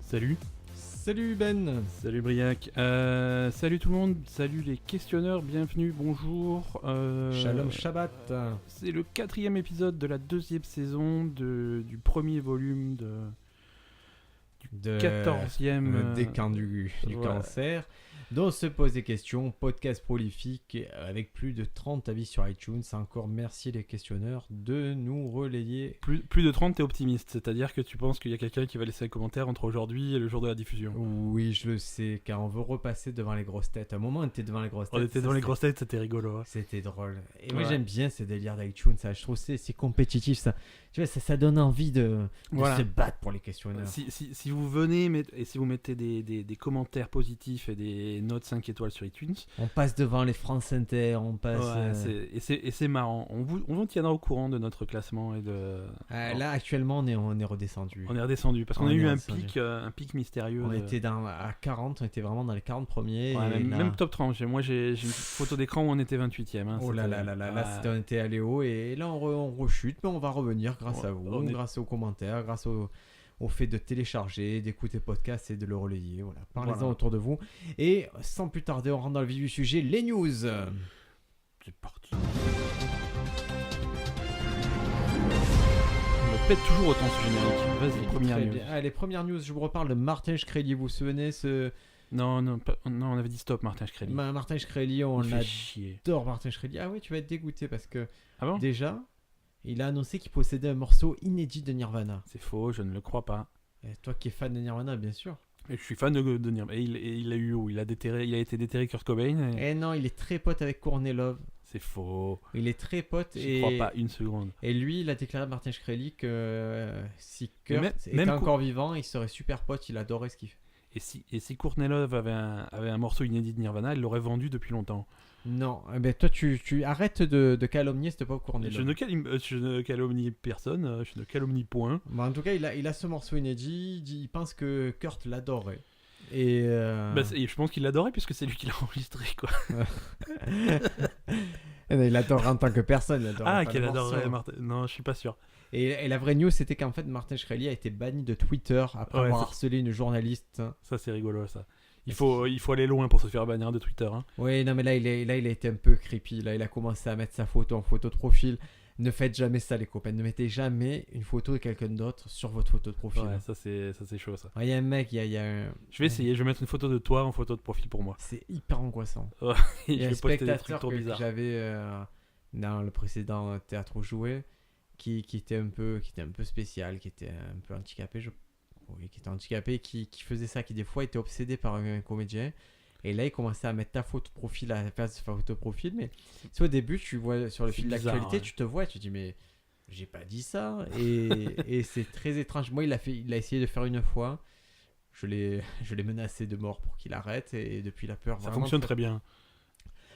Salut. Salut Ben. Salut Briac. Salut tout le monde. Salut les questionneurs. Bienvenue. Bonjour. Shalom Shabbat. C'est le 4e épisode de la 2e saison du premier volume du 14e décan du voilà. cancer. Dont se pose des questions, podcast prolifique avec plus de 30 avis sur iTunes. Encore merci les questionneurs de nous relayer. Plus de 30, t'es optimiste, c'est-à-dire que tu penses qu'il y a quelqu'un qui va laisser un commentaire entre aujourd'hui et le jour de la diffusion. Oui, je le sais, car on veut repasser devant les grosses têtes. À un moment, on était devant les grosses têtes. On était devant les grosses têtes, c'était rigolo. Hein. C'était drôle. Et moi, Ouais. j'aime bien ces délires d'iTunes. Ça, je trouve que c'est compétitif. Ça. Tu vois, ça donne envie de Voilà. se battre pour les questionneurs. Si vous venez et si vous mettez des commentaires positifs et des notes 5 étoiles sur iTunes, On passe devant les France Inter, on passe... et c'est marrant. On vous tiendra au courant de notre classement et de. Là, actuellement, on est redescendu. On est redescendu parce qu'on On a est eu redescendu. un pic mystérieux. On était à 40, on était vraiment dans les 40 premiers. Ouais, et là... même top 30. Moi, j'ai une photo d'écran où on était 28e. Hein, Oh là là là là, là, on était allé haut et là, on rechute, mais on va revenir grâce à vous, grâce aux commentaires, grâce au fait de télécharger, d'écouter podcast et de le relayer. Voilà. Parlez-en autour de vous. Et sans plus tarder, on rentre dans le vif du sujet, les news. C'est parti. On me pète toujours autant ce générique. Vas-y, première news. Allez, première news, je vous reparle de Martin Shkreli. Vous vous souvenez Non, on avait dit stop, Martin Shkreli. Martin Shkreli, on Il fait chier. adore Martin Shkreli. Ah oui, tu vas être dégoûté parce que Ah bon ? déjà, il a annoncé qu'il possédait un morceau inédit de Nirvana. C'est faux, je ne le crois pas. Et toi qui es fan de Nirvana, bien sûr. Et je suis fan de Nirvana. Et il a eu où ? Il a été déterré Kurt Cobain. Et non, il est très pote avec Courtney Love. C'est faux. Il est très pote Je crois pas une seconde. Et lui, il a déclaré à Martin Shkreli que si Kurt était même encore vivant, il serait super pote, il adorait ce qu'il fait. Et si Courtney Love avait un morceau inédit de Nirvana, il l'aurait vendu depuis longtemps. Non, ben toi tu arrêtes de calomnier cette pauvre Courtney Love. Je ne calomnie personne, je ne calomnie point. Bon, en tout cas, il a ce morceau inédit, il pense que Kurt l'adorait. Et je pense qu'il l'adorait puisque c'est lui qui l'a enregistré, quoi. il l'adorait en tant que personne. Qu'il adorerait Martin. Non, je suis pas sûr. Et la vraie news, c'était qu'en fait, Martin Shkreli a été banni de Twitter après avoir harcelé une journaliste. Ça, c'est rigolo, ça. Il faut aller loin pour se faire bannir de Twitter. Hein. Oui, non, mais là, il a été un peu creepy. Là, il a commencé à mettre sa photo en photo de profil. Ne faites jamais ça, les copains. Ne mettez jamais une photo de quelqu'un d'autre sur votre photo de profil. Ouais, ça c'est chaud, ça. Il y a un mec, il y a un... Je vais essayer, je vais mettre une photo de toi en photo de profil pour moi. C'est hyper angoissant. Il y a un spectateur que j'avais dans le précédent théâtre où je jouais, qui était un peu spécial, qui était un peu handicapé, qui faisait ça, qui des fois était obsédé par un comédien. Et là, il commençait à mettre ta photo de profil à la place de sa photo de profil. Mais tu vois, au début, tu vois sur le fil d'actualité, tu te vois et tu te dis, mais j'ai pas dit ça. Et c'est très étrange. Moi, il a essayé de faire une fois. Je l'ai menacé de mort pour qu'il arrête. Et depuis la peur. Ça fonctionne très bien.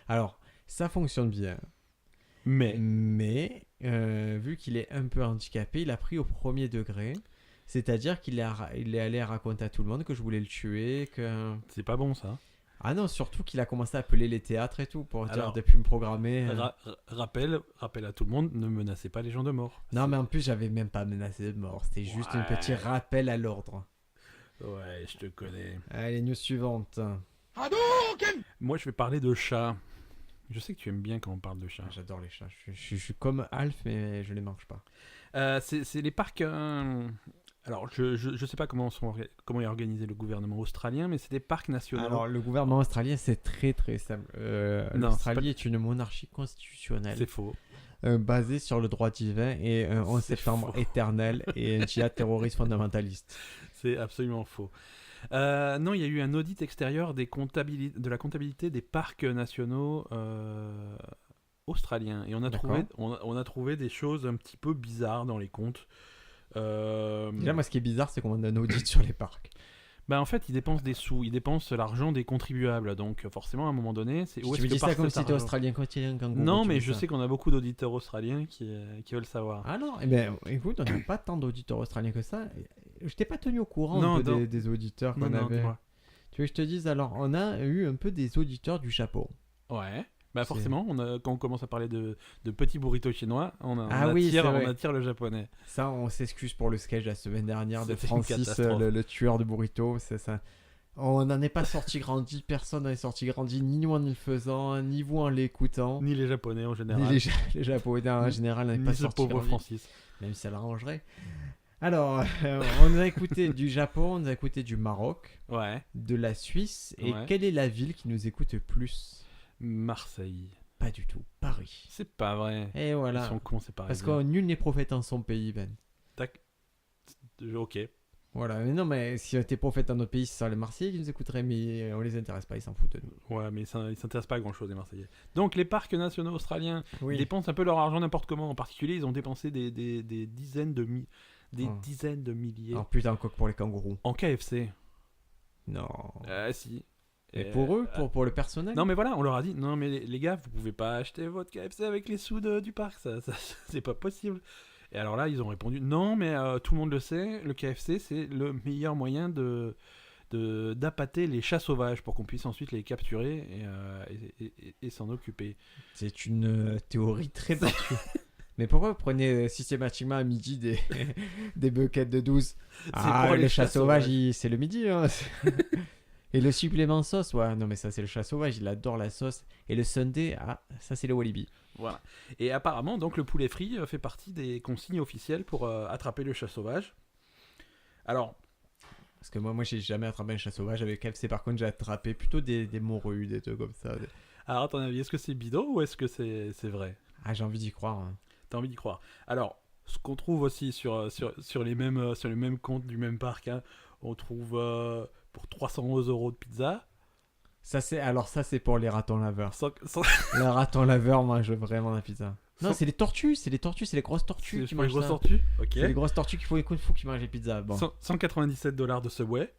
Alors, ça fonctionne bien. Mais vu qu'il est un peu handicapé, il a pris au premier degré. C'est-à-dire qu'il est allé raconter à tout le monde que je voulais le tuer. C'est pas bon, ça. Ah non, surtout qu'il a commencé à appeler les théâtres et tout pour dire de plus me programmer. Rappel à tout le monde, ne menacez pas les gens de mort. Non, mais en plus, j'avais même pas menacé de mort. C'était juste un petit rappel à l'ordre. Ouais, je te connais. Allez, news suivante. Moi, je vais parler de chats. Je sais que tu aimes bien quand on parle de chats. J'adore les chats. Je suis comme Alf, mais je les mange pas. C'est les parcs... Alors, je sais pas comment est organisé le gouvernement australien, mais c'est des parcs nationaux. Alors, le gouvernement australien, c'est très très simple. L'Australie est une monarchie constitutionnelle. C'est faux. Basée sur le droit divin et un 11 septembre éternel et un djihad terroriste fondamentaliste. C'est absolument faux. Non, il y a eu un audit extérieur de la comptabilité des parcs nationaux australiens. Et on a trouvé des choses un petit peu bizarres dans les comptes. Déjà, moi, ce qui est bizarre, c'est qu'on a un audit sur les parcs. En fait, ils dépensent des sous, ils dépensent l'argent des contribuables. Donc, forcément, à un moment donné, c'est où est-ce que dis ça comme cet si t'étais argent australien quotidien. Non, mais je sais qu'on a beaucoup d'auditeurs australiens qui veulent savoir. Ah non, écoute, on n'a pas tant d'auditeurs australiens que ça. Je t'ai pas tenu au courant des auditeurs qu'on avait. Tu veux que je te dise, alors, on a eu un peu des auditeurs du Japon. Ouais. Bah forcément, quand on commence à parler de petits burritos chinois, on oui, attire le japonais. Ça, on s'excuse pour le sketch de la semaine dernière de C'était une Francis, catastrophe. le tueur de burritos. C'est ça. On n'en est pas sorti grandi, personne n'en est sorti grandi, ni nous en le faisant, ni vous en l'écoutant, Ni les japonais en ni général. les japonais en général n'en est pas Ni ce sorti pauvre grandi, Francis. même si ça l'arrangerait. Alors, on nous a écouté du Japon, on nous a écouté du Maroc, Ouais. de la Suisse, et Ouais. quelle est la ville qui nous écoute le plus? Marseille. Pas du tout, Paris. C'est pas vrai. Et voilà. Ils sont cons, c'est pareil. Parce que nul n'est prophète en son pays, Ben. Tac. Ok. Voilà, mais non, mais si on était prophète dans notre pays, ce serait les Marseillais qui nous écouteraient, mais on les intéresse pas, ils s'en foutent de nous. Ouais, mais ils s'intéressent pas à grand chose, les Marseillais. Donc, les parcs nationaux australiens Oui. dépensent un peu leur argent n'importe comment. En particulier, ils ont dépensé des dizaines de dizaines de milliers Oh putain, encore que pour les kangourous. en KFC. Non. Si. Et pour eux, pour le personnel? Non, mais voilà, on leur a dit non, mais les gars, vous pouvez pas acheter votre KFC avec les sous du parc, ça c'est pas possible. Et alors là, ils ont répondu non, mais tout le monde le sait, le KFC c'est le meilleur moyen d'appâter les chats sauvages pour qu'on puisse ensuite les capturer et s'en occuper. C'est une théorie très battue. Mais pourquoi vous prenez systématiquement à midi des buckets de 12? pour Le les chat chats sauvage, sauvages. c'est le midi. Hein. Et le supplément sauce, ouais, non mais ça c'est le chat sauvage, il adore la sauce. Et le sundae, ça c'est le Walibi. Voilà. Et apparemment, donc le poulet frit fait partie des consignes officielles pour attraper le chat sauvage. Alors, Parce que moi j'ai jamais attrapé un chat sauvage avec KFC, par contre j'ai attrapé plutôt des morues, des trucs comme ça. à ton avis, est-ce que c'est bidon ou est-ce que c'est vrai? Ah, j'ai envie d'y croire. Hein. T'as envie d'y croire. Alors, ce qu'on trouve aussi sur les mêmes comptes du même parc, hein, on trouve pour 311 € de pizza. Ça c'est pour les ratons laveurs. Sans- sans- Les ratons laveurs mangent vraiment la pizza. Non, Sans- c'est les tortues, c'est les grosses tortues c'est qui pour les mangent grosses ça. tortues. Ok. C'est les grosses tortues qui mangent les pizzas. Bon. 197 $ de Subway.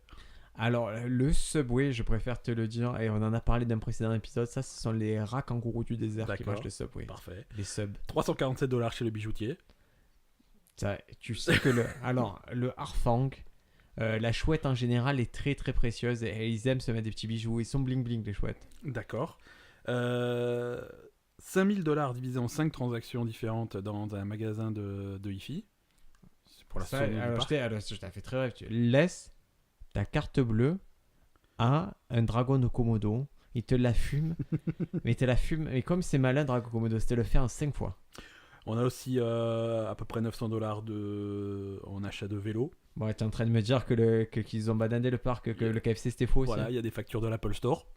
Alors, le Subway, je préfère te le dire, et on en a parlé d'un précédent épisode, ça, ce sont les rats kangourous du désert qui D'accord. mangent le Subway. Parfait. Les subs. 347 $ chez le bijoutier. Ça, tu sais que le harfang, la chouette en général est très très précieuse et ils aiment se mettre des petits bijoux. Ils sont bling bling, les chouettes. D'accord. 5000 $ divisé en 5 transactions différentes dans un magasin de hi-fi. C'est pour la Ça, Sony du alors, parc. je t'ai fait très rêve. Laisse ta carte bleue à un dragon de Komodo. Il te la fume. Mais il te la fume. Mais comme c'est malin, Dragon Komodo, c'était le faire en 5 fois. On a aussi à peu près 900 $ en achat de vélo. Bon, t'es en train de me dire qu'ils ont badindé le parc, que le KFC c'était faux aussi. Voilà, il y a des factures de l'Apple Store.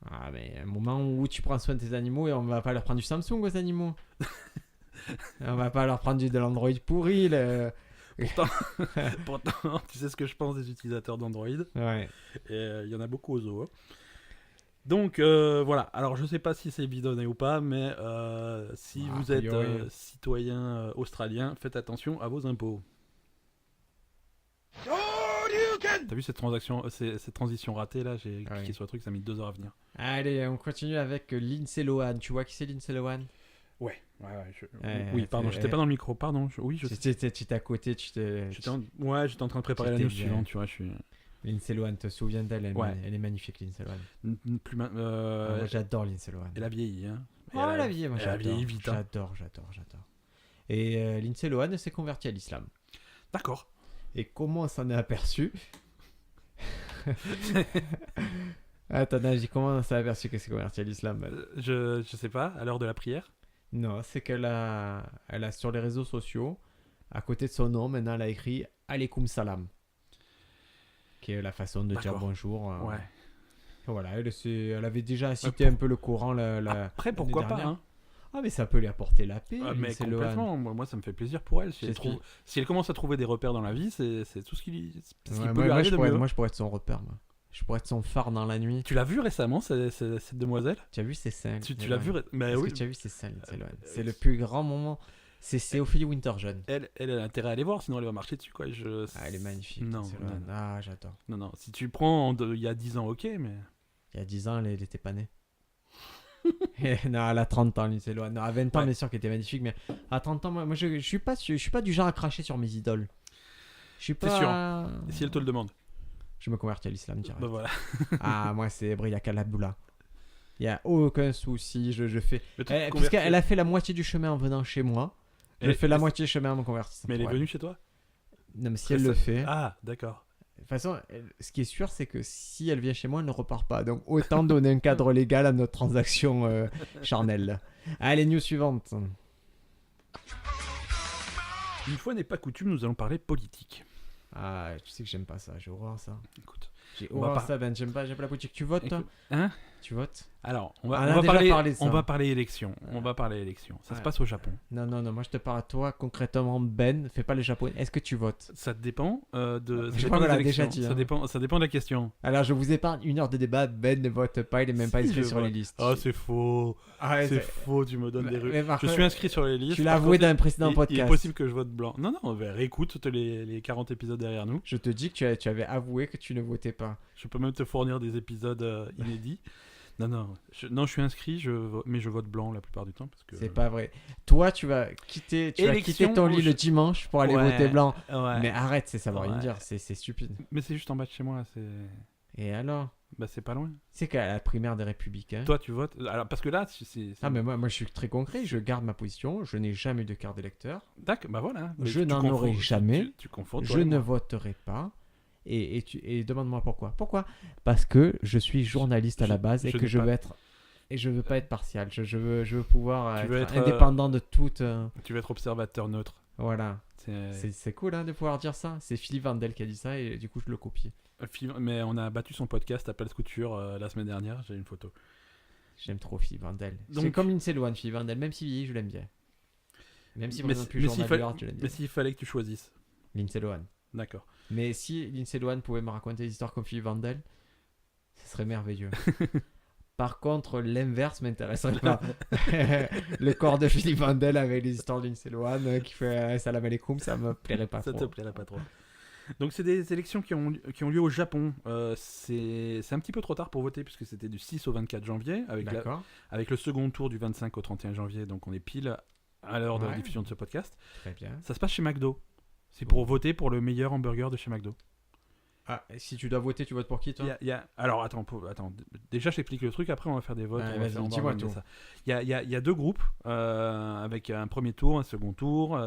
Ah, mais un moment où tu prends soin de tes animaux et on va pas leur prendre du Samsung aux animaux. On va pas leur prendre de l'Android pourri. Pourtant, tu sais ce que je pense des utilisateurs d'Android. Ouais. Et il y en a beaucoup au zoo. Hein. Donc voilà, alors je sais pas si c'est bidonné ou pas, mais si Ah, vous a êtes priori. citoyen australien, faites attention à vos impôts. T'as vu cette transition ratée là? J'ai cliqué Ouais. sur le truc, ça a mis 2 heures à venir. Allez, on continue avec Lindsay Lohan. Tu vois qui c'est Lindsay Lohan? Ouais. Ouais, oui, pardon, j'étais pas dans le micro, pardon. Oui, je sais. Tu étais à côté, j'étais J'étais en train de préparer la J'étais news bien. suivante, tu vois, je suis Lindsay Lohan, te souviens d'elle? Ouais. Elle est magnifique, Lindsay Lohan. plus Moi, j'adore Lindsay Lohan. elle a vieilli, hein. Oh, la vie, moi elle a j'adore. vieilli vite, hein. J'adore. Et Lindsay Lohan s'est convertie à l'islam. D'accord. Et comment on s'en est aperçu? Attends, comment on s'est aperçu qu'elle s'est convertie à l'islam? Je sais pas, à l'heure de la prière. Non, c'est qu'elle a sur les réseaux sociaux, à côté de son nom, maintenant elle a écrit Alaykoum Salam, qui est la façon de dire D'accord. bonjour. Ouais. Voilà, elle avait déjà cité un peu le Coran Après, pourquoi l'année pas, dernière. hein. Ah, mais ça peut lui apporter la paix. Ah, mais Lindsay Lohan. complètement, moi ça me fait plaisir pour elle. Si J'espère. elle commence à trouver des repères dans la vie, c'est tout ce qui Ouais, peut lui moi, arriver de mieux. moi, je pourrais être son repère. Moi. Je pourrais être son phare dans la nuit. Tu l'as vu récemment, cette demoiselle? Tu as vu ses seins? Tu l'as vu Mais Est-ce oui. que tu as vu ses seins, Lindsay Lohan? C'est le plus grand moment. C'est Ophélie Winterjeune. Elle a intérêt à aller voir, sinon elle va marcher dessus, quoi. Ah, elle est magnifique. Non, Lindsay non, Lohan. non. Ah, j'adore. Non. Si tu prends il y a 10 ans, ok, mais. Il y a 10 ans, elle était pas née. Non, elle a 30 ans, Lindsay Lohan. Non, à 20 ans, Ouais. bien sûr qu'elle était magnifique, mais à 30 ans, moi je suis pas du genre à cracher sur mes idoles. Je suis T'es pas. Et si elle te le demande? Je me convertis à l'islam direct. Bah voilà. Ah, moi c'est Bria Kalabdoula. Il n'y a aucun souci. Je fais. Le truc Puisqu'elle convertir. a fait la moitié du chemin en venant chez moi. Je Elle- fais la mais- moitié du chemin en me convertissant. Mais elle est pour elle. venue chez toi? Non, mais si elle le fait. Ah, d'accord. De toute façon, ce qui est sûr, c'est que si elle vient chez moi, elle ne repart pas. Donc autant donner un cadre légal à notre transaction charnelle. Allez, news suivante. Une fois n'est pas coutume, nous allons parler politique. Ah, tu sais que j'aime pas ça. J'ai horreur ça. Écoute. J'ai On va horreur par- ça, Ben. J'aime pas la politique. Tu votes, toi? Écoute, hein? Tu votes? Alors, on On va, en on a va déjà parler, parlé de ça. on va parler élection. On va parler élection. Ça se Ouais. passe au Japon. Non, moi je te parle à toi concrètement, Ben. Fais pas les japonais. Est-ce que tu votes? Ça dépend de. Ça Je dépend crois qu'on des l'a déjà élections. dit, hein. Ça dépend de la question. Alors je vous épargne 1 heure de débat. Ben ne vote pas. Il est même pas Si, inscrit je sur les vote. listes. Oh, c'est faux. Ah, ouais, C'est faux. Tu me donnes des rues. mais par Je contre, suis inscrit sur les listes. Tu l'as Par avoué contre, dans un précédent il est podcast. possible que je vote blanc. Non, réécoute les 40 épisodes derrière nous. Je te dis que tu avais avoué que tu ne votais pas. Je peux même te fournir des épisodes inédits. Non, je suis inscrit, mais je vote blanc la plupart du temps parce que. C'est pas vrai. Toi, tu vas quitter Élection ton lit au le dimanche pour aller Ouais. voter blanc. Ouais. Mais arrête, ça veut rien Ouais. dire. C'est stupide. Mais c'est juste en bas de chez moi. Et alors? C'est pas loin. C'est qu'à la primaire des Républicains. Toi, tu votes. Alors parce que là, Ah, mais moi, je suis très concret. Je garde ma position. Je n'ai jamais eu de carte d'électeur. D'accord, bah voilà. Mais Je tu n'en confonds- aurai jamais. Tu confonds. Je toi et ne moi. voterai pas. Et demande-moi pourquoi. Pourquoi? Parce que je suis journaliste à la base et je que n'ai je pas- veux être. Et je veux pas être partial. Je veux pouvoir Tu veux être être, indépendant de toute. Tu veux être observateur neutre. Voilà. C'est- C'est cool hein, de pouvoir dire ça. C'est Philippe Vandel qui a dit ça et du coup je le copie. Mais on a battu son podcast à Place Couture la semaine dernière. J'ai une photo. J'aime trop Philippe Vandel. C'est Donc- comme Lindsay Lohan, Philippe Vandel. Même s'il vieillit, je l'aime bien. Même si Mais par exemple si- plus mais journal s'il fallait- de l'art, je l'aime Mais bien. s'il fallait que tu choisisses. Lindsay Lohan. D'accord. Mais si Lindsay Lohan pouvait me raconter des histoires comme Philippe Vandel, ce serait merveilleux. Par contre, l'inverse m'intéresserait pas. Le corps de Philippe Vandel avec les histoires de Lindsay Lohan qui fait salam alaikum, ça me plairait pas Ça trop. te plairait pas trop. Donc c'est des élections qui ont lieu au Japon. C'est un petit peu trop tard pour voter puisque c'était du 6 au 24 janvier D'accord. avec le second tour du 25 au 31 janvier. Donc on est pile à l'heure de la Ouais. diffusion de ce podcast. Très bien. Ça se passe chez McDo. C'est pour voter pour le meilleur hamburger de chez McDo. Ah, et si tu dois voter, tu votes pour qui toi? Alors attends, déjà je t'explique le truc, après on va faire des votes. Ouais, on va vas-y, faire- on va dis-moi organiser tout. ça. Il y a deux groupes avec un premier tour, un second tour.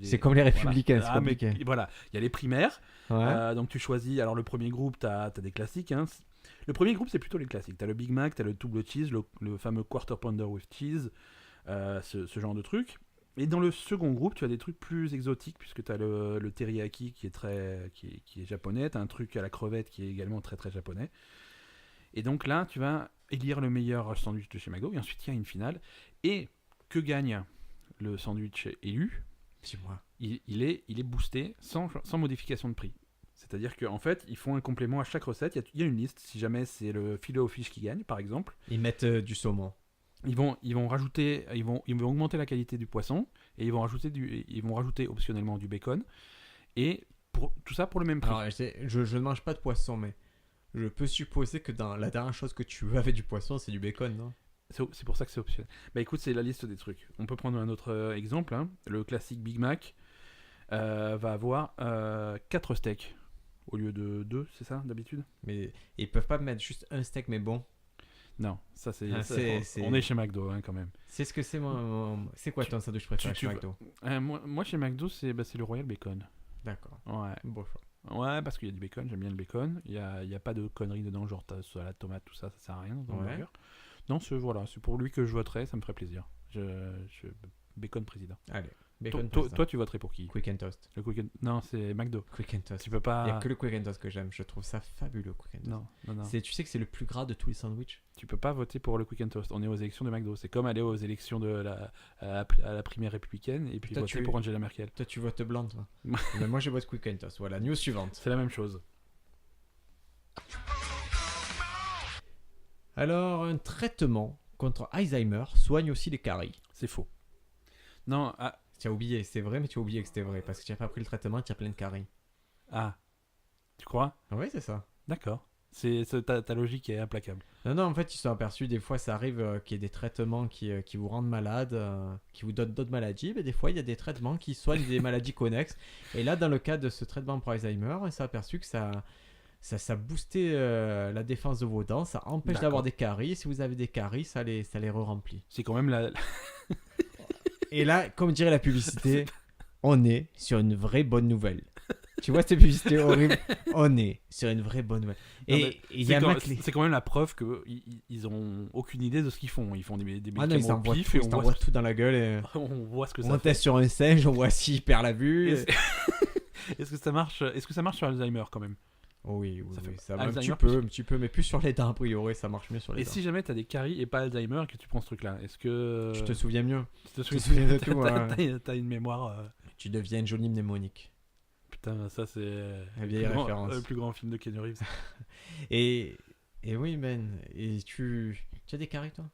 C'est comme les républicains, c'est Ah, mais compliqué. voilà, il y a les primaires. Ouais. Donc tu choisis, alors le premier groupe, tu as des classiques. Hein. Le premier groupe, c'est plutôt les classiques. Tu as le Big Mac, tu as le double cheese, le fameux quarter pounder with cheese, ce genre de trucs. Et dans le second groupe, tu as des trucs plus exotiques, puisque tu as le teriyaki qui est japonais, tu as un truc à la crevette qui est également très très japonais. Et donc là, tu vas élire le meilleur sandwich de chez McDo, et ensuite il y a une finale. Et que gagne le sandwich élu? Dis-moi. Il est boosté sans modification de prix. C'est-à-dire qu'en fait, ils font un complément à chaque recette. Il y a une liste. Si jamais c'est le filet aux fiches qui gagne, par exemple, Ils mettent du saumon. ils vont augmenter la qualité du poisson et ils vont rajouter optionnellement du bacon. Et tout ça pour le même prix. Alors, je ne mange pas de poisson, mais je peux supposer que dans la dernière chose que tu veux avec du poisson, c'est du bacon, non? C'est pour ça que c'est optionnel. Bah écoute, c'est la liste des trucs. On peut prendre un autre exemple. Hein. Le classique Big Mac va avoir 4 steaks au lieu de 2, c'est ça d'habitude? Mais ils peuvent pas mettre juste un steak, mais bon. Non, ça c'est. Ah, on est chez McDo hein, quand même. C'est ce que c'est c'est quoi ton sandwich préféré tu chez vas- McDo? Moi chez McDo, c'est le Royal Bacon. D'accord. Ouais. Bon choix. Ouais, parce qu'il y a du bacon, j'aime bien le bacon. Il y a pas de conneries dedans, genre salade, tomate, tout ça, ça sert à rien dans un Ouais. burger. Non, c'est pour lui que je voterai, ça me ferait plaisir. Bacon président. Allez. Bacon Toi, tu voterais pour qui? Quick and Toast. Le Quick and- Non, c'est McDo. Quick and Toast. Tu peux Il n'y a pas. que le Quick and Toast que j'aime. Je trouve ça fabuleux, Quick and Toast. Non. Tu sais que c'est le plus gras de tous les sandwichs. Tu peux pas voter pour le Quick and Toast. On est aux élections de McDo. C'est comme aller aux élections à la primaire républicaine et puis Toi, voter pour Angela Merkel. Toi, tu votes blanc, toi. Mais moi, je vote Quick and Toast. Voilà, news suivante. C'est la même chose. Alors, un traitement contre Alzheimer soigne aussi les caries. C'est faux. Non, Tu as oublié, c'est vrai, mais tu as oublié que c'était vrai. Parce que tu n'as pas pris le traitement, tu as plein de caries. tu crois? Oui, c'est ça. D'accord. Ta logique est implacable. Non, en fait, ils se sont aperçus, des fois, ça arrive qu'il y ait des traitements qui vous rendent malade, qui vous donnent d'autres maladies, mais des fois, il y a des traitements qui soignent des maladies connexes. Et là, dans le cas de ce traitement pour Alzheimer, on s'est aperçu que ça ça boostait la défense de vos dents, ça empêche D'accord. d'avoir des caries. Si vous avez des caries, ça les re-remplit. C'est quand même la. Et là, comme dirait la publicité, on est sur une vraie bonne nouvelle. Tu vois cette publicité horrible? On est sur une vraie bonne nouvelle. Non, Et mais il y a un mec... c'est quand même la preuve qu'ils ont aucune idée de ce qu'ils font. Ils font des Ah non, médicaments ils au envoient pif tout, et ils t'envoient tout dans la gueule. Et... on voit ce que ça on fait. teste sur un singe, on voit s'il perd la vue. Et Est-ce que ça marche sur Alzheimer quand même? Oh oui, Ça fait ça va un Alzheimer petit peu, mais plus sur les dents a priori, ça marche mieux sur les Et dents. si jamais t'as des caries et pas Alzheimer et que tu prends ce truc-là, est-ce que Tu te souviens mieux. tu te te souviens de tout, T'as une mémoire. Tu deviens une jolie mnémonique. Putain, ça c'est La vieille référence. le plus grand film de Keanu Reeves. Et oui, Ben, et tu as des caries, toi?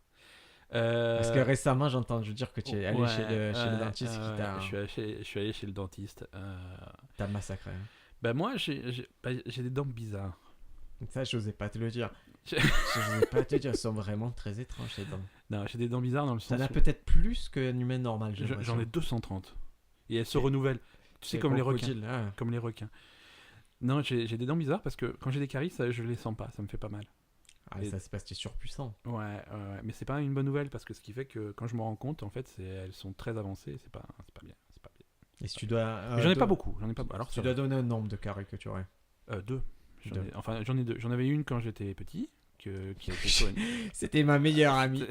Parce que Euh, récemment, j'ai entendu dire que tu es allé ouais, chez le dentiste qui t'a je suis allé chez le dentiste. t'as massacré. Hein. Bah moi j'ai des dents bizarres. Ça, j'osais pas te le dire. Je- J'osais pas te dire, elles sont vraiment très étranges, ces dents. Non, j'ai des dents bizarres dans le T'en sens as où peut-être plus qu'un humain normal, j'ai j'en l'impression. ai 230 et elles se Et- renouvellent. Tu sais C'est comme les requins, crocodile, hein. comme les requins. Non, j'ai des dents bizarres parce que quand j'ai des caries, ça, je les sens pas, ça me fait pas mal. Ah, Et- ça, c'est parce que t'es surpuissant. Ouais, mais c'est pas une bonne nouvelle parce que ce qui fait que quand je me rends compte, en fait, elles sont très avancées, c'est pas bien, c'est pas bien. Et si tu dois. Mais j'en ai pas beaucoup, j'en ai pas. Alors Tu ça dois va. donner un nombre de carrés que tu aurais. Deux. Deux. J'en ai deux. J'en avais une quand j'étais petit, qui a été soignée. C'était ma meilleure amie.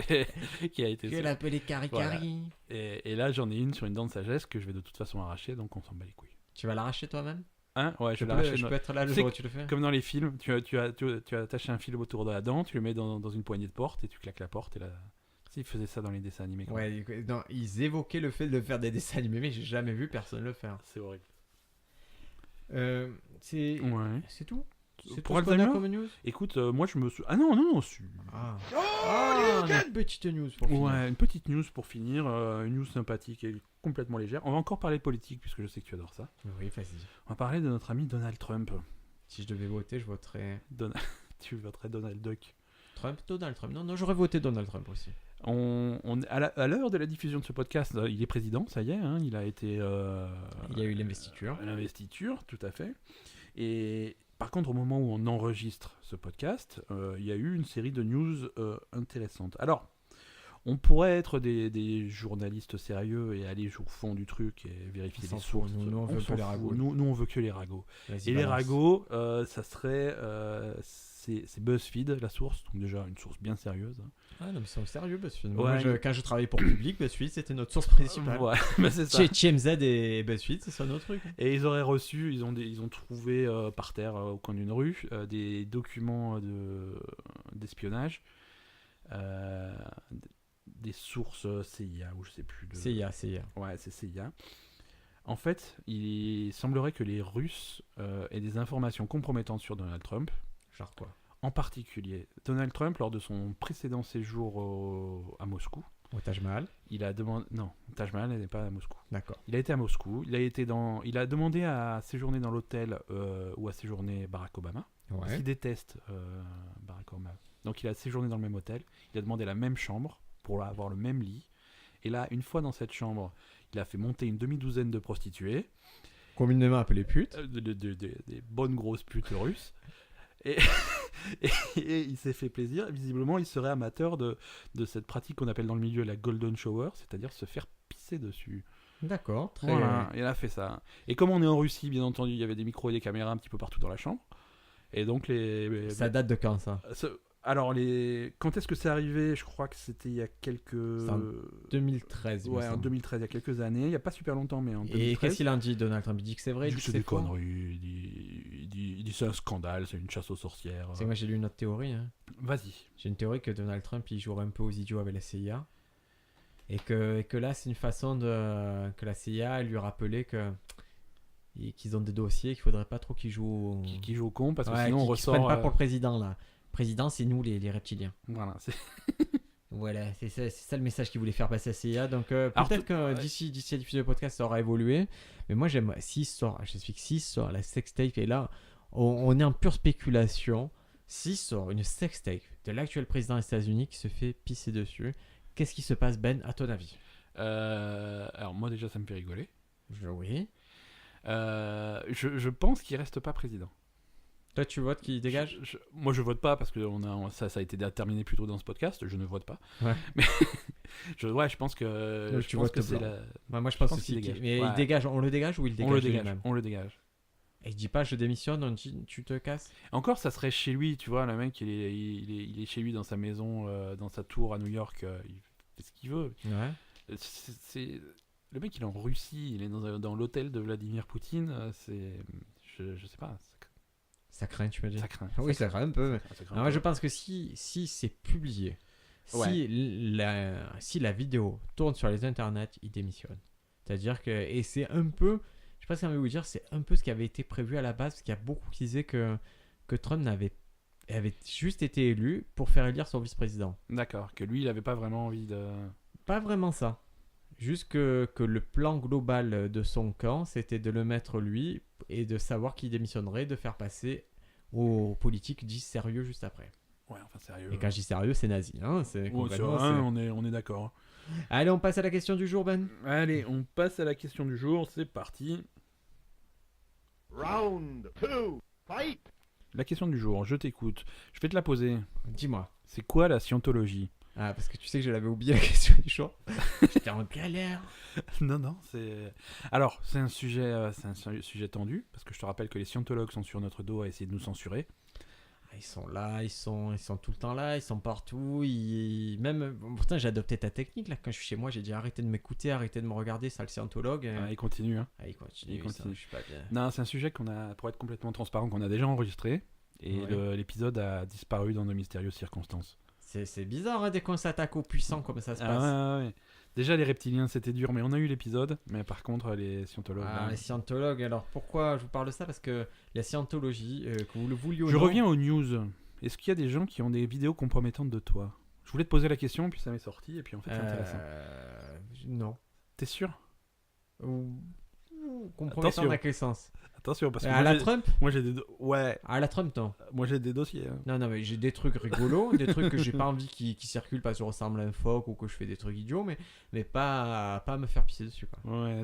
qui a été Je soignée. l'appelais Cari Voilà. Cari. Et là, j'en ai une sur une dent de sagesse que je vais de toute façon arracher, donc on s'en bat les couilles. Tu vas l'arracher toi-même? Hein? Ouais, je vais Je l'arracher. peux être là le C'est jour où tu le fais? Comme dans les films, tu as attaché un fil autour de la dent, tu le mets dans une poignée de porte et tu claques la porte et là. Si, ils faisaient ça dans les dessins animés. Quand même. Ouais, non, ils évoquaient le fait de faire des dessins animés, mais j'ai jamais vu personne le faire. C'est horrible. C'est Ouais. c'est tout? C'est Pour tout ce qu'on a Alzheimer comme news? Écoute, moi je me suis. Ah non, non, Une petite news pour finir. Ouais, une petite news pour finir, une news sympathique et complètement légère. On va encore parler de politique puisque je sais que tu adores ça. Oui, vas-y. On va parler de notre ami Donald Trump. Si je devais voter, je voterais Tu voterais Donald Duck. Donald Trump. Non, j'aurais voté Donald Trump aussi. À l'heure de la diffusion de ce podcast, il est président, ça y est, hein, il a été. Il y a eu l'investiture. L'investiture, tout à fait. Et par contre, au moment où on enregistre ce podcast, il y a eu une série de news intéressantes. Alors, on pourrait être des journalistes sérieux et aller au fond du truc et vérifier s'en les fout, sources. nous, on veut s'en que les fout. ragots. Nous, on veut que les ragots. Vas-y, Et les balance. ragots, ça serait. C'est BuzzFeed, la source, donc déjà une source bien sérieuse. Hein. Ah non, mais c'est sérieux, BuzzFeed. Ouais. Moi, quand je travaillais pour Public, BuzzFeed, c'était notre source principale. Voilà, bah, c'est ça. Chez TMZ et BuzzFeed, c'est ça notre truc. Et ils auraient reçu, ils ont trouvé par terre au coin d'une rue des documents d'espionnage, des sources CIA ou je sais plus. CIA. Ouais, c'est CIA. En fait, il semblerait que les Russes aient des informations compromettantes sur Donald Trump. Genre quoi? En particulier, Donald Trump, lors de son précédent séjour à Moscou, Au Taj Mahal. il a demandé... Non, Taj Mahal n'est pas à Moscou. D'accord. Il a été à Moscou, il a demandé à séjourner dans l'hôtel où a séjourné Barack Obama. Parce Ouais. qu'il déteste Barack Obama. Donc il a séjourné dans le même hôtel, il a demandé la même chambre pour avoir le même lit. Et là, une fois dans cette chambre, il a fait monter une demi-douzaine de prostituées, Communément appelé pute. des bonnes grosses putes russes. Et, et il s'est fait plaisir. Visiblement, il serait amateur de cette pratique qu'on appelle dans le milieu la golden shower, c'est-à-dire se faire pisser dessus. D'accord, très Voilà, il a fait ça. Et comme on est en Russie, bien entendu, il y avait des micros et des caméras un petit peu partout dans la chambre. Et donc Ça date de quand ça? alors quand est-ce que c'est arrivé? Je crois que c'était il y a quelques. C'est en 2013. il me Ouais, en semble. 2013, il y a quelques années. Il n'y a pas super longtemps, mais en 2013. Et qu'est-ce qu'il en dit, Donald Trump? Il dit que c'est vrai, Il il dit dit que que c'est c'est des faux. conneries. Il dit c'est un scandale, c'est une chasse aux sorcières. C'est que moi j'ai lu une autre théorie. Hein. Vas-y. J'ai une théorie que Donald Trump il jouerait un peu aux idiots avec la CIA. Et que là c'est une façon que la CIA lui rappelait qu'ils ont des dossiers, qu'il faudrait pas trop qu'ils jouent. Qui joue au con parce que Ouais, sinon on qu'ils ressort. prennent pas pour le président là. Le président c'est nous les reptiliens. Voilà. Voilà, c'est ça le message qu'il voulait faire passer à CIA. Donc Alors, peut-être que ouais. d'ici la diffusion du podcast ça aura évolué. Mais moi j'aime s'il sort, j'explique s'il sort la sextape et là on est en pure spéculation. S'il sort une sextape de l'actuel président des États-Unis qui se fait pisser dessus, qu'est-ce qui se passe Ben à ton avis? Alors moi déjà ça me fait rigoler. Oui. Je pense qu'il reste pas président. Toi, tu votes qu'il dégage? Moi, je vote pas parce que ça a été déterminé plus tôt dans ce podcast. Je ne vote pas. Ouais. Mais je pense que. Donc, je tu pense votes que c'est blanc. la. Moi, je je pense pense aussi qu'il qu'il... dégage. Mais Ouais. il dégage, on le dégage ou il dégage On le dégage. lui-même? On le dégage. Et il dit pas je démissionne, on dit tu te casses? Encore, ça serait chez lui, tu vois. Le mec, il est chez lui dans sa maison, dans sa tour à New York. Il fait ce qu'il veut. Ouais. Le mec, il est en Russie. Il est dans l'hôtel de Vladimir Poutine. Je sais pas. Ça craint, tu me dis? Ça craint. Oui, ça craint un peu. Ça craint Alors, un moi, peu. je pense que si c'est publié, Ouais. si la vidéo tourne sur les internets, il démissionne. C'est-à-dire que, et c'est un peu, je sais pas ce que j'ai envie de vous dire, c'est un peu ce qui avait été prévu à la base, parce qu'il y a beaucoup qui disaient que Trump avait juste été élu pour faire élire son vice-président. D'accord. Que lui, il avait pas vraiment envie de. Pas vraiment ça. Juste que le plan global de son camp, c'était de le mettre lui et de savoir qu'il démissionnerait, de faire passer aux politiques dits sérieux juste après. Ouais, enfin, sérieux. Et quand je dis sérieux, c'est nazi. Hein, c'est Ouais, c'est complètement, vrai, c'est- on est d'accord. Allez, on passe à la question du jour, Ben. Allez, on passe à la question du jour. C'est parti. Round 2, fight! La question du jour, je t'écoute. Je vais te la poser. Dis-moi. C'est quoi la scientologie? Ah, parce que tu sais que je l'avais oublié la question du jour. J'étais en galère. Non, c'est. Alors, c'est un sujet tendu, parce que je te rappelle que les scientologues sont sur notre dos à essayer de nous censurer. Ah, ils sont là, ils sont tout le temps là, ils sont partout. Même, pourtant, j'ai adopté ta technique là. Quand je suis chez moi, j'ai dit arrêtez de m'écouter, arrêtez de me regarder, sale scientologue. Ah, ils continuent. Hein. Ah, il continue, il continue. Ça, je suis pas bien. Non, c'est un sujet qu'on a, pour être complètement transparent, qu'on a déjà enregistré. Et Ouais. l'épisode a disparu dans de mystérieuses circonstances. C'est bizarre hein, dès qu'on s'attaque aux puissants, comme ça se passe. Ouais. Déjà, les reptiliens, c'était dur, mais on a eu l'épisode. Mais par contre, les scientologues. Ah, là, les scientologues, alors pourquoi je vous parle de ça? Parce que la scientologie, que vous le vouliez ou Je non, reviens aux news. Est-ce qu'il y a des gens qui ont des vidéos compromettantes de toi? Je voulais te poser la question, puis ça m'est sorti, et puis en fait, c'est intéressant. Non. T'es sûr? Compromettant Attention. dans quel sens? Attention, parce que À la Trump? moi j'ai des ouais, À la Trump, non. moi j'ai des dossiers. Hein. Non, mais j'ai des trucs rigolos, des trucs que j'ai pas envie qui circulent parce que je ressemble à un phoque ou que je fais des trucs idiots, mais pas à me faire pisser dessus, quoi. Ouais,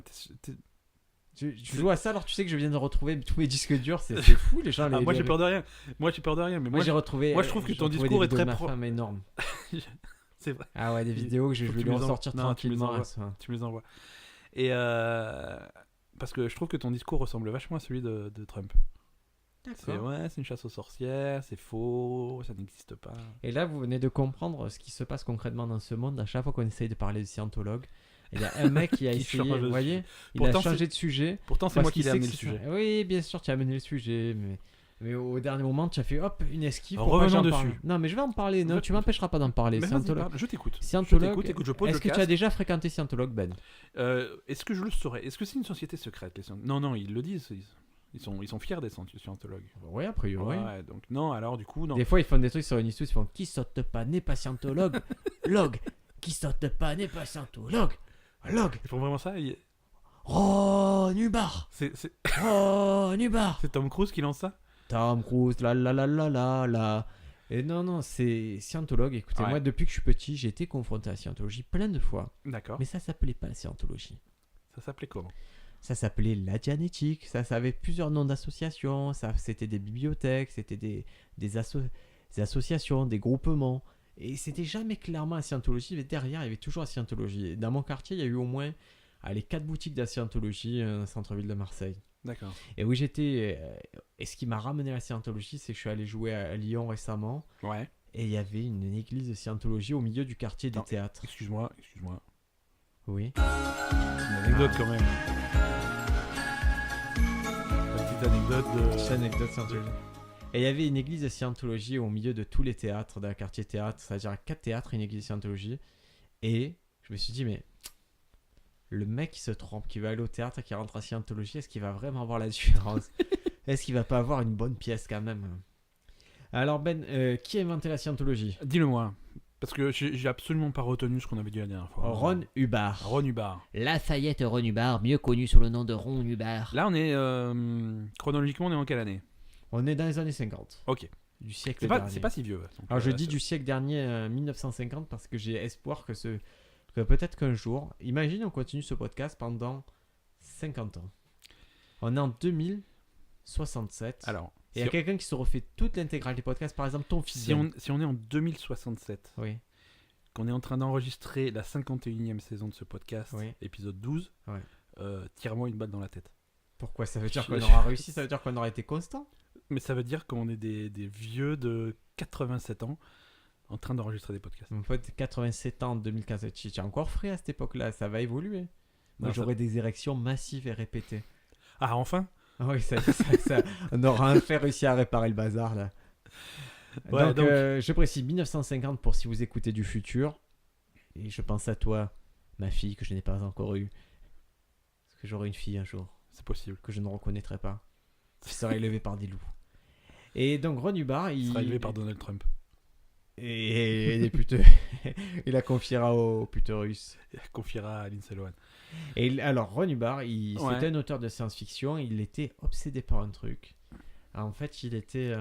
Tu joues à ça alors tu sais que je viens de retrouver tous mes disques durs, c'est fou les gens. Ah, moi j'ai peur de rien. Moi j'ai peur de rien, mais Moi j'ai retrouvé. moi, je trouve que j'ai ton retrouvé discours des est vidéos très de ma pro- femme énorme. c'est vrai. Ah ouais, des vidéos que je Faut que vais tu lui me les en sortir non, tu me les tranquillement. envoies. à ça. Tu me les envoies. Et parce que je trouve que ton discours ressemble vachement à celui de Trump. C'est D'accord. ouais, c'est une chasse aux sorcières, c'est faux, ça n'existe pas. Et là, vous venez de comprendre ce qui se passe concrètement dans ce monde. À chaque fois qu'on essaye de parler de scientologue, il y a un mec qui a Qui essayé, change de vous voyez, il Pourtant, a changé de sujet. Pourtant, c'est parce moi qui qu'il l'ai sait amené que le c'est sujet. ça. Oui, bien sûr, tu as amené le sujet, mais au dernier moment, tu as fait hop, une esquive. Alors, pour pas que revenons j'en parle. dessus. Non, mais je vais en parler. Non, tu m'empêcheras pas d'en parler. Mais vas-y, Scientologue. parle, je t'écoute. Scientologue. Écoute, je pose Est-ce le que tu as casque. déjà fréquenté Scientologue, Ben? Est-ce que je le saurais? Est-ce que c'est une société secrète les Non, ils le disent. Ils sont fiers des scientologues. Oui, a priori. Ouais, donc non, alors du coup, non. Des fois, ils font des trucs sur une histoire, ils font qui saute pas n'est pas scientologue. Log. Qui saute pas n'est pas scientologue. Log. Ils font vraiment ça Oh, Nubar. c'est Oh, Nubar. c'est Tom Cruise qui lance ça? Tom Cruise, la. Et non, c'est scientologue. Écoutez, Ouais. moi, depuis que je suis petit, j'ai été confronté à la scientologie plein de fois. D'accord. Mais ça s'appelait pas la scientologie. Ça s'appelait comment? Ça s'appelait la Dianétique. Ça avait plusieurs noms d'associations. C'était des bibliothèques, c'était des associations, des groupements. Et c'était jamais clairement la scientologie. Mais derrière, il y avait toujours la scientologie. Et dans mon quartier, il y a eu au moins 4 boutiques de la scientologie dans le centre-ville de Marseille. D'accord. Et oui, j'étais. Et ce qui m'a ramené à la scientologie, c'est que je suis allé jouer à Lyon récemment. Ouais. Et il y avait une église de scientologie au milieu du quartier des Non. théâtres. Excuse-moi. Oui. C'est une anecdote quand même. Une petite anecdote de. Petite anecdote scientologie. Et il y avait une église de scientologie au milieu de tous les théâtres, dans le quartier théâtre, c'est-à-dire à 4 théâtres, une église de scientologie. Et je me suis dit, mais le mec qui se trompe, qui va aller au théâtre et qui rentre à scientologie, est-ce qu'il va vraiment avoir la différence? Est-ce qu'il va pas avoir une bonne pièce quand même? Alors Ben, qui a inventé la scientologie? Dis-le-moi. Parce que j'ai absolument pas retenu ce qu'on avait dit la dernière fois. Ron Hubbard. Ron Hubbard. Lafayette Ron Hubbard, mieux connu sous le nom de Ron Hubbard. Là, on est. Chronologiquement, on est en quelle année? On est dans les années 50. Ok. Du siècle C'est dernier. pas si vieux. Donc, Alors je dis du siècle dernier, 1950, parce que j'ai espoir que peut-être qu'un jour, imagine on continue ce podcast pendant 50 ans. On est en 2067. Alors. Et il y a quelqu'un qui se refait toute l'intégrale des podcasts, par exemple ton fils. Si on est en 2067, Oui. qu'on est en train d'enregistrer la 51e saison de ce podcast, Oui. épisode 12, Ouais. Tire-moi une balle dans la tête. Pourquoi? Ça veut dire Je- qu'on aura réussi? Ça veut dire qu'on aura été constant? Mais ça veut dire qu'on est des vieux de 87 ans en train d'enregistrer des podcasts. Mon pote, 87 ans, 2015, tu es encore frais à cette époque-là, ça va évoluer. Moi, Non, j'aurai des érections massives et répétées. Ah, enfin Ah oui, on aura enfin réussi à réparer le bazar, là. Ouais, donc- je précise 1950 pour si vous écoutez du futur. Et je pense à toi, ma fille, que je n'ai pas encore eue. Parce que j'aurai une fille un jour, C'est possible. que je ne reconnaîtrai pas. Qui sera élevée par des loups. Et donc, Ron Hubbard, Il sera élevé par Donald Trump. Et des putes. Il la confiera aux putes russes. Il confiera à Lindsay Lohan. Et alors, Ron Hubbard, Ouais. c'était un auteur de science-fiction. Il était obsédé par un truc. Alors, en fait, il était.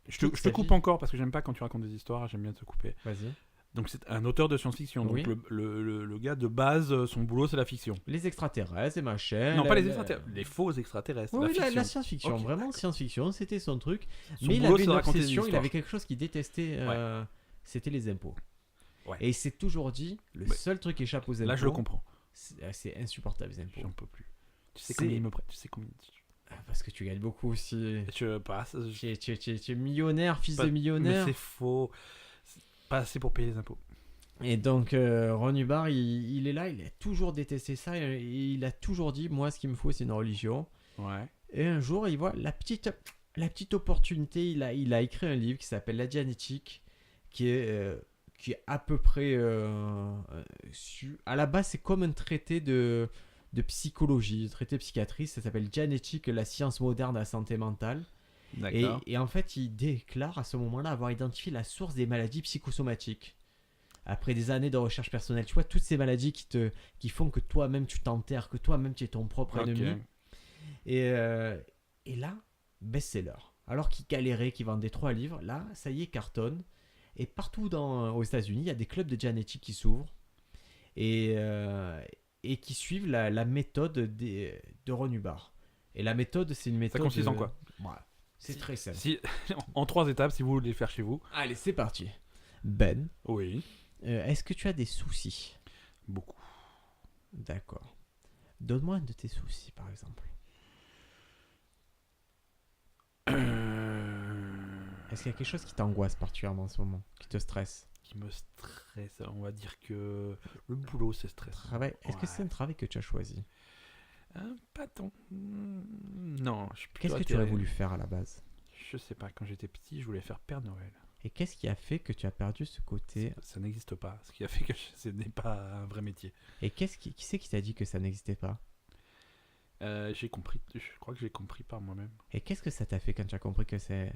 Je toute te sa coupe vie- encore parce que j'aime pas quand tu racontes des histoires, j'aime bien te couper. Vas-y. Donc c'est un auteur de science-fiction. Oui. Donc le gars de base, son boulot c'est la fiction. Les extraterrestres et machin. Non, pas les extraterrestres, les faux extraterrestres. Oui, la fiction. la science-fiction. Ok, vraiment, d'accord. science-fiction, c'était son truc. Son Mais il boulot, avait c'est une de raconter des obsession, il histoires. avait quelque chose qu'il détestait. C'était les impôts. Ouais. Et il s'est toujours dit le Ouais. seul truc qui échappe aux impôts. Là je le comprends. C'est insupportable, les impôts. J'en peux plus. Tu sais C'est- combien il me prête. Tu sais combien. Parce que tu gagnes beaucoup aussi. Je passe. Tu es millionnaire, fils de Mais millionnaire. c'est faux. C'est pas assez pour payer les impôts. Et donc, Ron Hubbard, il est là, il a toujours détesté ça. Et il a toujours dit, moi, ce qu'il me faut, c'est une religion. Ouais. Et un jour, il voit la petite opportunité. Il a écrit un livre qui s'appelle La Dianétique, qui est à peu près... à la base, c'est comme un traité de psychologie, un traité de psychiatrie. Ça s'appelle Dianétique, la science moderne de la santé mentale. D'accord. Et en fait, il déclare à ce moment-là avoir identifié la source des maladies psychosomatiques. Après des années de recherche personnelle, tu vois, toutes ces maladies qui font que toi-même tu t'enterres, que toi-même tu es ton propre Ok. ennemi. Et là, best-seller. Alors qu'il galérait, qu'il vendait 3 livres, là, ça y est, cartonne. Et partout aux États-Unis, il y a des clubs de Dianétique qui s'ouvrent et qui suivent la méthode de Ron Hubbard. Et la méthode, c'est une méthode. Ça consiste en quoi? Voilà. C'est très simple. Si, en 3 étapes, si vous voulez le faire chez vous. Allez, c'est parti. Ben, Oui. est-ce que tu as des soucis? Beaucoup. D'accord. Donne-moi un de tes soucis, par exemple. Est-ce qu'il y a quelque chose qui t'angoisse particulièrement en ce moment, qui te stresse? Qui me stresse. On va dire que le boulot, c'est stressant. Travail. Est-ce que Ouais. c'est un travail que tu as choisi? Pas tant. Non, je suis plutôt Qu'est-ce que tu aurais atterré. voulu faire à la base? Je sais pas. Quand j'étais petit, je voulais faire Père Noël. Et qu'est-ce qui a fait que tu as perdu ce côté? Ça n'existe pas. Ce qui a fait que ce n'est pas un vrai métier. Et qui c'est qui t'a dit que ça n'existait pas? J'ai compris. Je crois que j'ai compris par moi-même. Et qu'est-ce que ça t'a fait quand tu as compris que c'est...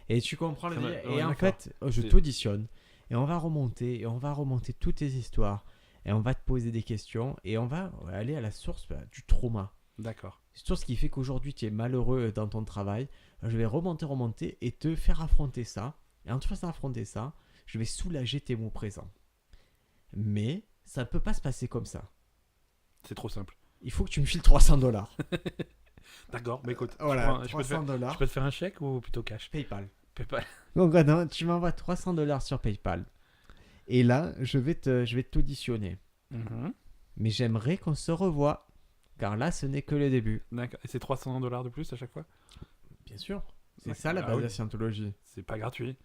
Et tu comprends le Ça m'a- délire. ouais, Et en d'accord. fait, je C'est- t'auditionne. Et on va remonter toutes tes histoires. Et on va te poser des questions. Et on va aller à la source du trauma. D'accord. Source qui fait qu'aujourd'hui tu es malheureux dans ton travail. Je vais remonter et te faire affronter ça. Et en te faisant affronter ça, je vais soulager tes mots présents. Mais ça ne peut pas se passer comme ça. C'est trop simple. Il faut que tu me files $300. D'accord. Mais écoute, Voilà, je peux te faire- $300. je peux te faire un chèque ou plutôt cash? PayPal. PayPal. Donc non, tu m'envoies $300 sur PayPal. Et là, je vais t'auditionner. Mhm. Mais j'aimerais qu'on se revoie. Car là, ce n'est que le début. D'accord. Et c'est $300 de plus à chaque fois? Bien sûr. C'est D'accord. ça la Ah base oui. de la scientologie. C'est pas gratuit.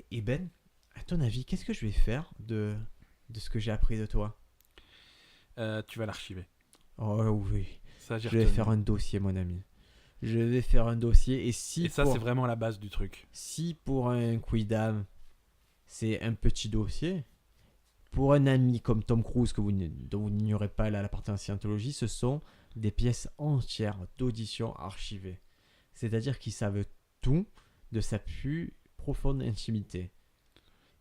Et Ben, à ton avis, qu'est-ce que je vais faire de ce que j'ai appris de toi? Tu vas l'archiver. Oh oui. Ça, j'ai Je vais retenu. faire un dossier, mon ami. Je vais faire un dossier. Et si Et ça, pour, c'est vraiment la base du truc. si pour un quidam, c'est un petit dossier, pour un ami comme Tom Cruise, dont vous n'ignorez pas la partie en scientologie, ce sont des pièces entières d'audition archivées. C'est-à-dire qu'ils savent tout de sa plus profonde intimité.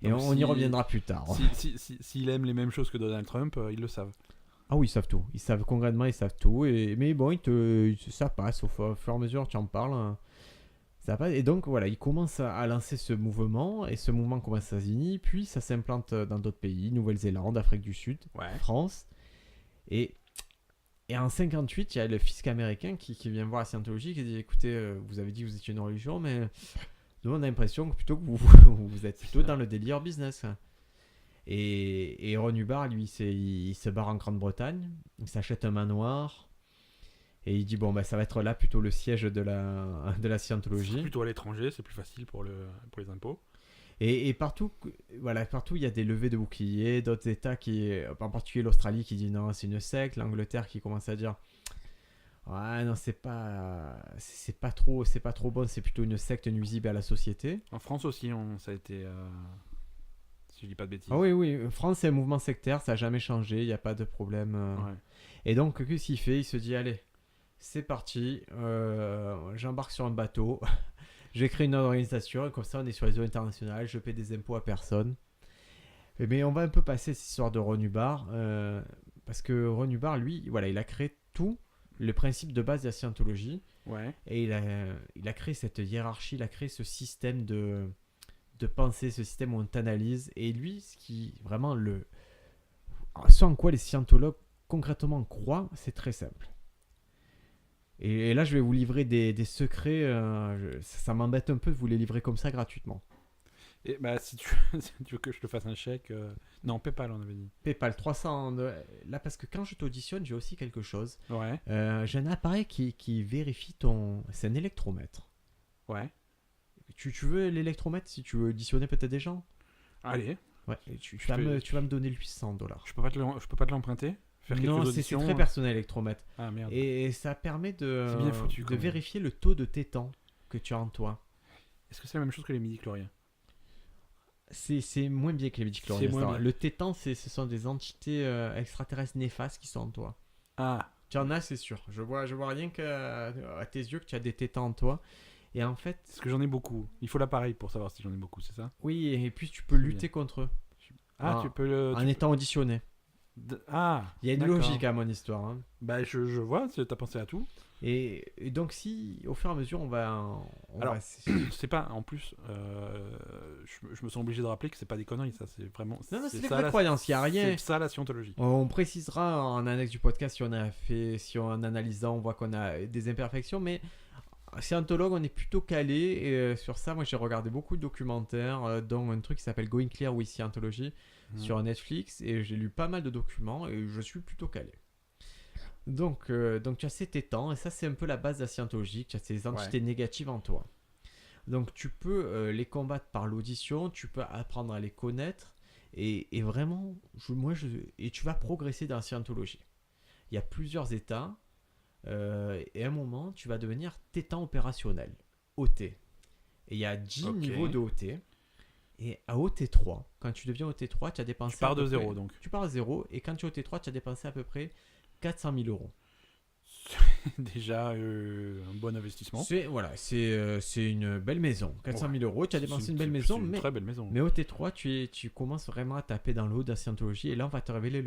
Et Donc on y si- reviendra plus tard. S'il aime les mêmes choses que Donald Trump, ils le savent. Ah oui, ils savent tout. Ils savent concrètement, ils savent tout. Mais bon, ça passe au fur et à mesure que tu en parles. Hein. Ça passe. Et donc, voilà, ils commencent à lancer ce mouvement. Et ce mouvement commence aux États-Unis. Puis, ça s'implante dans d'autres pays. Nouvelle-Zélande, Afrique du Sud, Ouais. France. Et Et en 58, il y a le fisc américain qui vient voir la Scientologie qui dit écoutez, vous avez dit que vous étiez une religion, mais nous on a l'impression que plutôt que vous êtes plutôt dans le délire business. Et Ron Hubbard, lui, il se barre en Grande-Bretagne, il s'achète un manoir et il dit bon, bah, ça va être là plutôt le siège de la Scientologie. Plutôt à l'étranger, c'est plus facile pour les impôts. Et partout, voilà, partout il y a des levées de boucliers, d'autres États en particulier l'Australie qui dit non, c'est une secte, l'Angleterre qui commence à dire ouais, non, c'est pas trop bon, c'est plutôt une secte nuisible à la société. En France aussi, ça a été, si je dis pas de bêtises. Ah oui, France c'est un mouvement sectaire, ça n'a jamais changé, il n'y a pas de problème. Ouais. Et donc, qu'est-ce qu'il fait? Il se dit allez, c'est parti, j'embarque sur un bateau. Je vais créer une organisation et comme ça on est sur les eaux internationales, je paie des impôts à personne. Mais on va un peu passer cette histoire de Ron Hubbard parce que Ron Hubbard, lui, voilà, il a créé tout le principe de base de la Scientologie Ouais. et il a créé cette hiérarchie, il a créé ce système de pensée, ce système où on t'analyse. Et lui, ce en quoi les scientologues concrètement croient, c'est très simple. Et là, je vais vous livrer des secrets. Ça m'embête un peu de vous les livrer comme ça gratuitement. Et bah, si tu veux que je te fasse un chèque. Non, PayPal, on avait dit. PayPal 300. Là, parce que quand je t'auditionne, j'ai aussi quelque chose. Ouais. J'ai un appareil qui vérifie ton. C'est un électromètre. Ouais. Tu veux l'électromètre si tu veux auditionner peut-être des gens? Allez. Ouais. Tu vas me donner $800. Je peux pas te l'emprunter? Faire quelques Non, c'est auditions, très personnel l'électromètre. Ah merde. Et ça permet C'est bien foutu, quand de même. vérifier le taux de tétan que tu as en toi. Est-ce que c'est la même chose que les midi-chloriens? C'est moins bien que les midi-chloriens. C'est moins ça. bien. Le tétan, ce sont des entités extraterrestres néfastes qui sont en toi. Ah. Tu en as, c'est sûr. Je vois rien qu'à tes yeux que tu as des tétans en toi. Et en fait, Est-ce que j'en ai beaucoup? Il faut l'appareil pour savoir si j'en ai beaucoup, c'est ça? oui, et puis tu peux C'est lutter contre eux Ah, Ah, tu peux le. en étant auditionné. Ah. Il y a une d'accord. logique à mon histoire. Hein. Bah, je vois, t'as pensé à tout. Et donc, si au fur et à mesure, on va. Alors, c'est pas. En plus, je me sens obligé de rappeler que c'est pas des conneries, ça. C'est vraiment. Non, c'est des ça, vraies la- croyances, il n'y a rien. C'est ça la scientologie. On précisera en annexe du podcast si en analysant, on voit qu'on a des imperfections, mais scientologue, on est plutôt calé et, sur ça. Moi, j'ai regardé beaucoup de documentaires, dont un truc qui s'appelle Going Clear with Scientology sur Netflix, et j'ai lu pas mal de documents et je suis plutôt calé. Donc tu as ces tétans, et ça, c'est un peu la base de la Scientologie. Tu as ces entités négatives en toi. Donc, tu peux les combattre par l'audition, tu peux apprendre à les connaître. Et vraiment, et tu vas progresser dans la Scientologie. Il y a plusieurs états. Et à un moment, tu vas devenir tétan opérationnel, OT. Et il y a 10 niveaux de OT. Et à OT3, quand tu deviens OT3, tu as dépensé. Tu pars de zéro, donc. Tu pars à zéro. Et quand tu es OT3, tu as dépensé à peu près 400 000 euros. Déjà un bon investissement. C'est une belle maison. 400 000 euros, tu as dépensé une belle maison. C'est une très belle maison. Mais au T3, tu commences vraiment à taper dans l'eau de la Scientologie. Et là, on va te révéler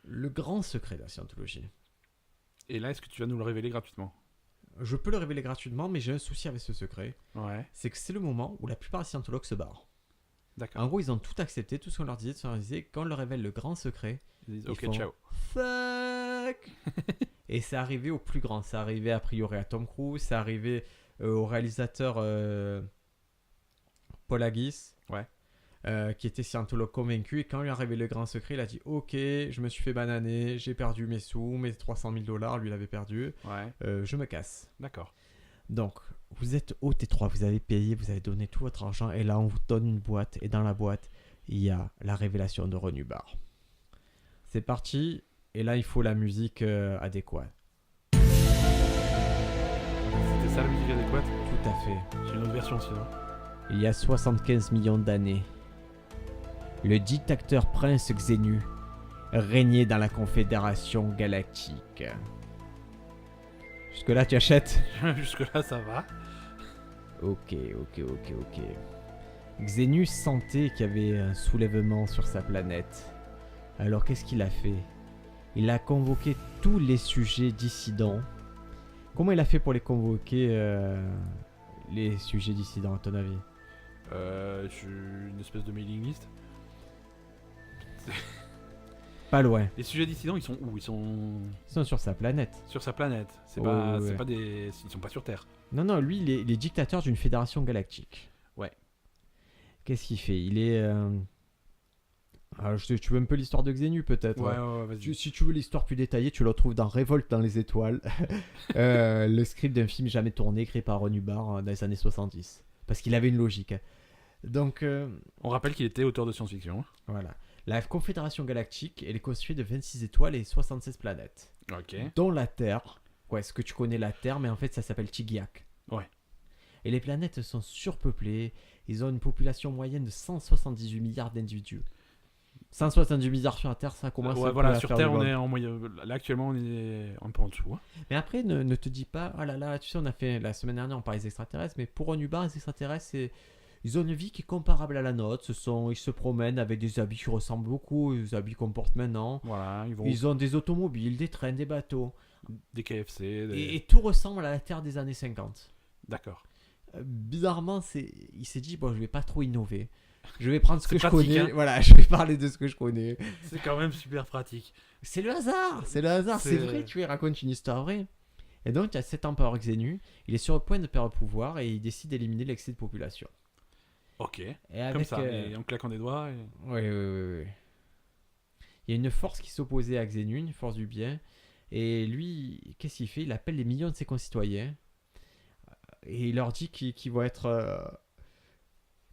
le grand secret de la Scientologie. Et là, est-ce que tu vas nous le révéler gratuitement? Je peux le révéler gratuitement, mais j'ai un souci avec ce secret. Ouais. C'est que c'est le moment où la plupart des scientologues se barrent. D'accord. En gros, ils ont tout accepté, tout ce qu'on leur disait. Quand on leur révèle le grand secret, Ils disent, ils ok, font ciao. fuck. Et c'est arrivé au plus grand. C'est arrivé a priori à Tom Cruise, c'est arrivé au réalisateur Paul Haggis, qui était scientologue convaincu. Et quand il lui a révélé le grand secret, il a dit ok, je me suis fait bananer, j'ai perdu mes sous, mes $300 000, lui il avait perdu, Ouais. je me casse. D'accord. Donc, vous êtes au T3, vous avez payé, vous avez donné tout votre argent, et là, on vous donne une boîte, et dans la boîte, il y a la révélation de Ron Hubbard. C'est parti, et là, il faut la musique adéquate. C'était ça la musique adéquate? Tout à fait. J'ai une autre version sinon. Il y a 75 millions d'années, le dictateur prince Xenu régnait dans la Confédération Galactique. Jusque-là, tu achètes? Jusque-là, ça va. Ok. Xenu sentait qu'il y avait un soulèvement sur sa planète. Alors qu'est-ce qu'il a fait? Il a convoqué tous les sujets dissidents. Comment il a fait pour les convoquer, les sujets dissidents, à ton avis? Une espèce de mailing list. Pas loin. Les sujets dissidents, ils sont où? Ils sont Ils sont sur sa planète. sur sa planète. C'est Ouais, pas, ouais, c'est ouais. pas des, ils sont pas sur Terre. Non, lui, il est dictateur d'une fédération galactique. Ouais. Qu'est-ce qu'il fait? Il est... tu veux un peu l'histoire de Xenu, peut-être? Ouais, vas-y. Si tu veux l'histoire plus détaillée, tu la retrouves dans Révolte dans les étoiles, le script d'un film jamais tourné créé par Ron Hubbard dans les années 70. Parce qu'il avait une logique. Donc, On rappelle qu'il était auteur de science-fiction. voilà. La Confédération Galactique, elle est constituée de 26 étoiles et 76 planètes. Ok. Dont la Terre. Ouais, ce que tu connais la Terre, mais en fait ça s'appelle Chigiak. Ouais. Et les planètes sont surpeuplées. Ils ont une population moyenne de 178 milliards d'individus. 170 milliards sur la Terre, ça commence Ouais, un peu voilà, à sur faire Terre, du on monde. est en moyenne. Là, actuellement, on est un peu en dessous. Hein. Mais après, ne te dis pas, oh là là, tu sais, on a fait la semaine dernière, on parlait des extraterrestres, mais pour Ron Hubbard, les extraterrestres, ils ont une vie qui est comparable à la nôtre. Ils se promènent avec des habits qui ressemblent beaucoup aux habits qu'on porte maintenant. Voilà, ils vont Ils ont des automobiles, des trains, des bateaux. des KFC. Des... Et tout ressemble à la Terre des années 50. D'accord. Bizarrement, il s'est dit, bon, je vais pas trop innover. Je vais prendre ce que C'est je pratique, connais. hein. Voilà, je vais parler de ce que je connais. C'est quand même super pratique. C'est le hasard, c'est le hasard, c'est vrai, tu vois, il raconte une histoire vraie. Et donc, il y a cet empereur Xenu, il est sur le point de perdre le pouvoir et il décide d'éliminer l'excès de population. Ok. Et Comme avec, ça, et en claquant des doigts. Oui. Il y a une force qui s'opposait à Xenu, une force du bien. Et lui, qu'est-ce qu'il fait? Il appelle les millions de ses concitoyens et il leur dit qu'ils vont être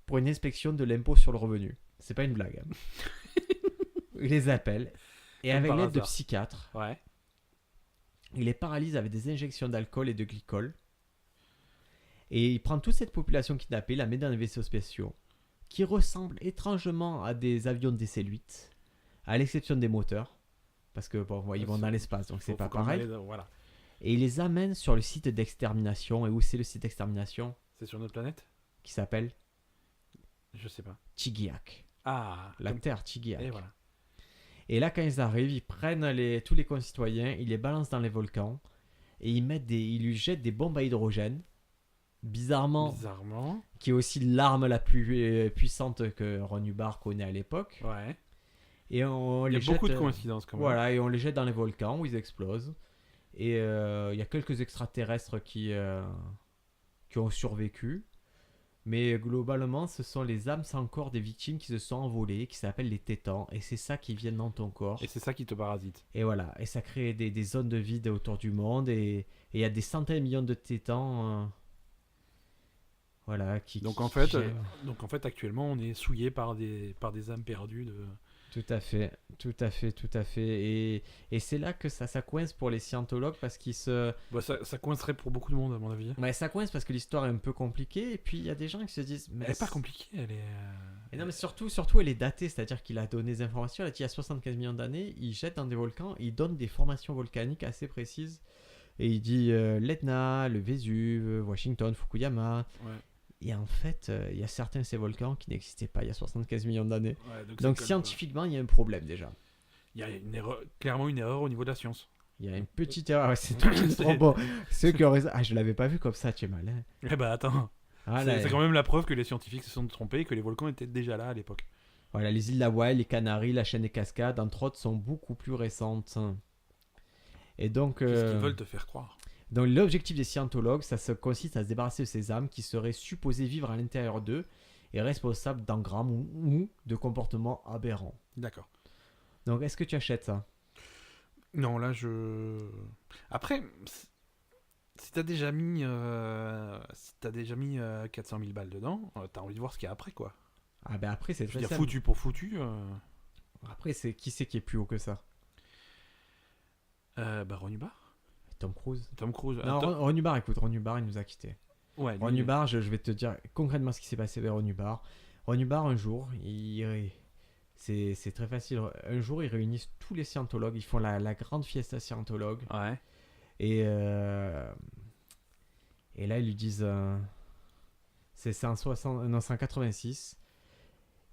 pour une inspection de l'impôt sur le revenu. C'est pas une blague. Hein. Il les appelle et Comme avec par l'aide de hasard. psychiatres, Ouais. il les paralyse avec des injections d'alcool et de glycol. Et il prend toute cette population kidnappée, la met dans des vaisseaux spéciaux qui ressemblent étrangement à des avions DC-8, à l'exception des moteurs. Parce que bon, ils vont dans l'espace, donc c'est Faut pas qu'on pareil. aille voilà. Et il les amène sur le site d'extermination. Et où c'est le site d'extermination? C'est sur notre planète? Qui s'appelle Je sais pas. Chigiak. Ah. La comme- Terre, Chigiak. Et voilà. Et là, quand ils arrivent, ils prennent tous les concitoyens, ils les balancent dans les volcans et ils lui jettent des bombes à hydrogène. Bizarrement, qui est aussi l'arme la plus puissante que Ron Hubbard connaît à l'époque. Ouais. Et on Il y les a beaucoup jette, de coïncidences quand même. Voilà, et on les jette dans les volcans où ils explosent. Et il y a quelques extraterrestres qui ont survécu. Mais globalement, ce sont les âmes sans corps des victimes qui se sont envolées, qui s'appellent les tétans. Et c'est ça qui vient dans ton corps. Et c'est ça qui te parasite. Et voilà, et ça crée des zones de vide autour du monde. Et il y a des centaines de millions de tétans. Voilà, Donc qui en fait, gèlent. actuellement, on est souillé par des âmes perdues. Tout à fait. Et c'est là que ça coince pour les scientologues parce qu'ils se... Bah, ça coincerait pour beaucoup de monde à mon avis. Ouais, ça coince parce que l'histoire est un peu compliquée. Et puis il y a des gens qui se disent... Mais Elle est pas compliquée, elle est. Et non, mais surtout, elle est datée. C'est-à-dire qu'il a donné des informations. Elle a dit il y a 75 millions d'années, il jette dans des volcans, il donne des formations volcaniques assez précises. Et il dit l'Etna, le Vésuve, Washington, Fukuyama. Ouais. Et en fait, il y a certains de ces volcans qui n'existaient pas il y a 75 millions d'années. Ouais, Donc ça colle scientifiquement, il y a un problème déjà. pas. Il y a clairement une erreur au niveau de la science. Il y a une petite erreur. Ouais, c'est tout qui se trompe. Bon, ceux qui auraient... Ah, je l'avais pas vu comme ça, tu es malin. Eh bah attends. Ah, C'est quand même la preuve que les scientifiques se sont trompés et que les volcans étaient déjà là à l'époque. Voilà, les îles d'Hawaï, les Canaries, la chaîne des Cascades, entre autres, sont beaucoup plus récentes. Et donc, Qu'est-ce qu'ils veulent te faire croire? donc l'objectif des scientologues, consiste à se débarrasser de ces âmes qui seraient supposées vivre à l'intérieur d'eux et responsables d'engrammes ou de comportements aberrants. D'accord. Donc, est-ce que tu achètes ça? Non, là je. Après, si t'as déjà mis, 400 000 balles dedans, t'as envie de voir ce qu'il y a après quoi. Ah ben après, c'est Je veux très dire, simple. foutu pour foutu. Après, qui c'est qui est plus haut que ça? Bah Ron Hubbard, Tom Cruise. Tom Cruise. Non, Ron Hubbard, écoute, Ron Hubbard, il nous a quittés. Ouais, Ron Hubbard, je vais te dire concrètement ce qui s'est passé avec Ron Hubbard. Ron Hubbard, un jour, c'est très facile. Un jour, ils réunissent tous les scientologues. Ils font la grande fiesta scientologue. Ouais. Et là, ils lui disent... c'est en 1986.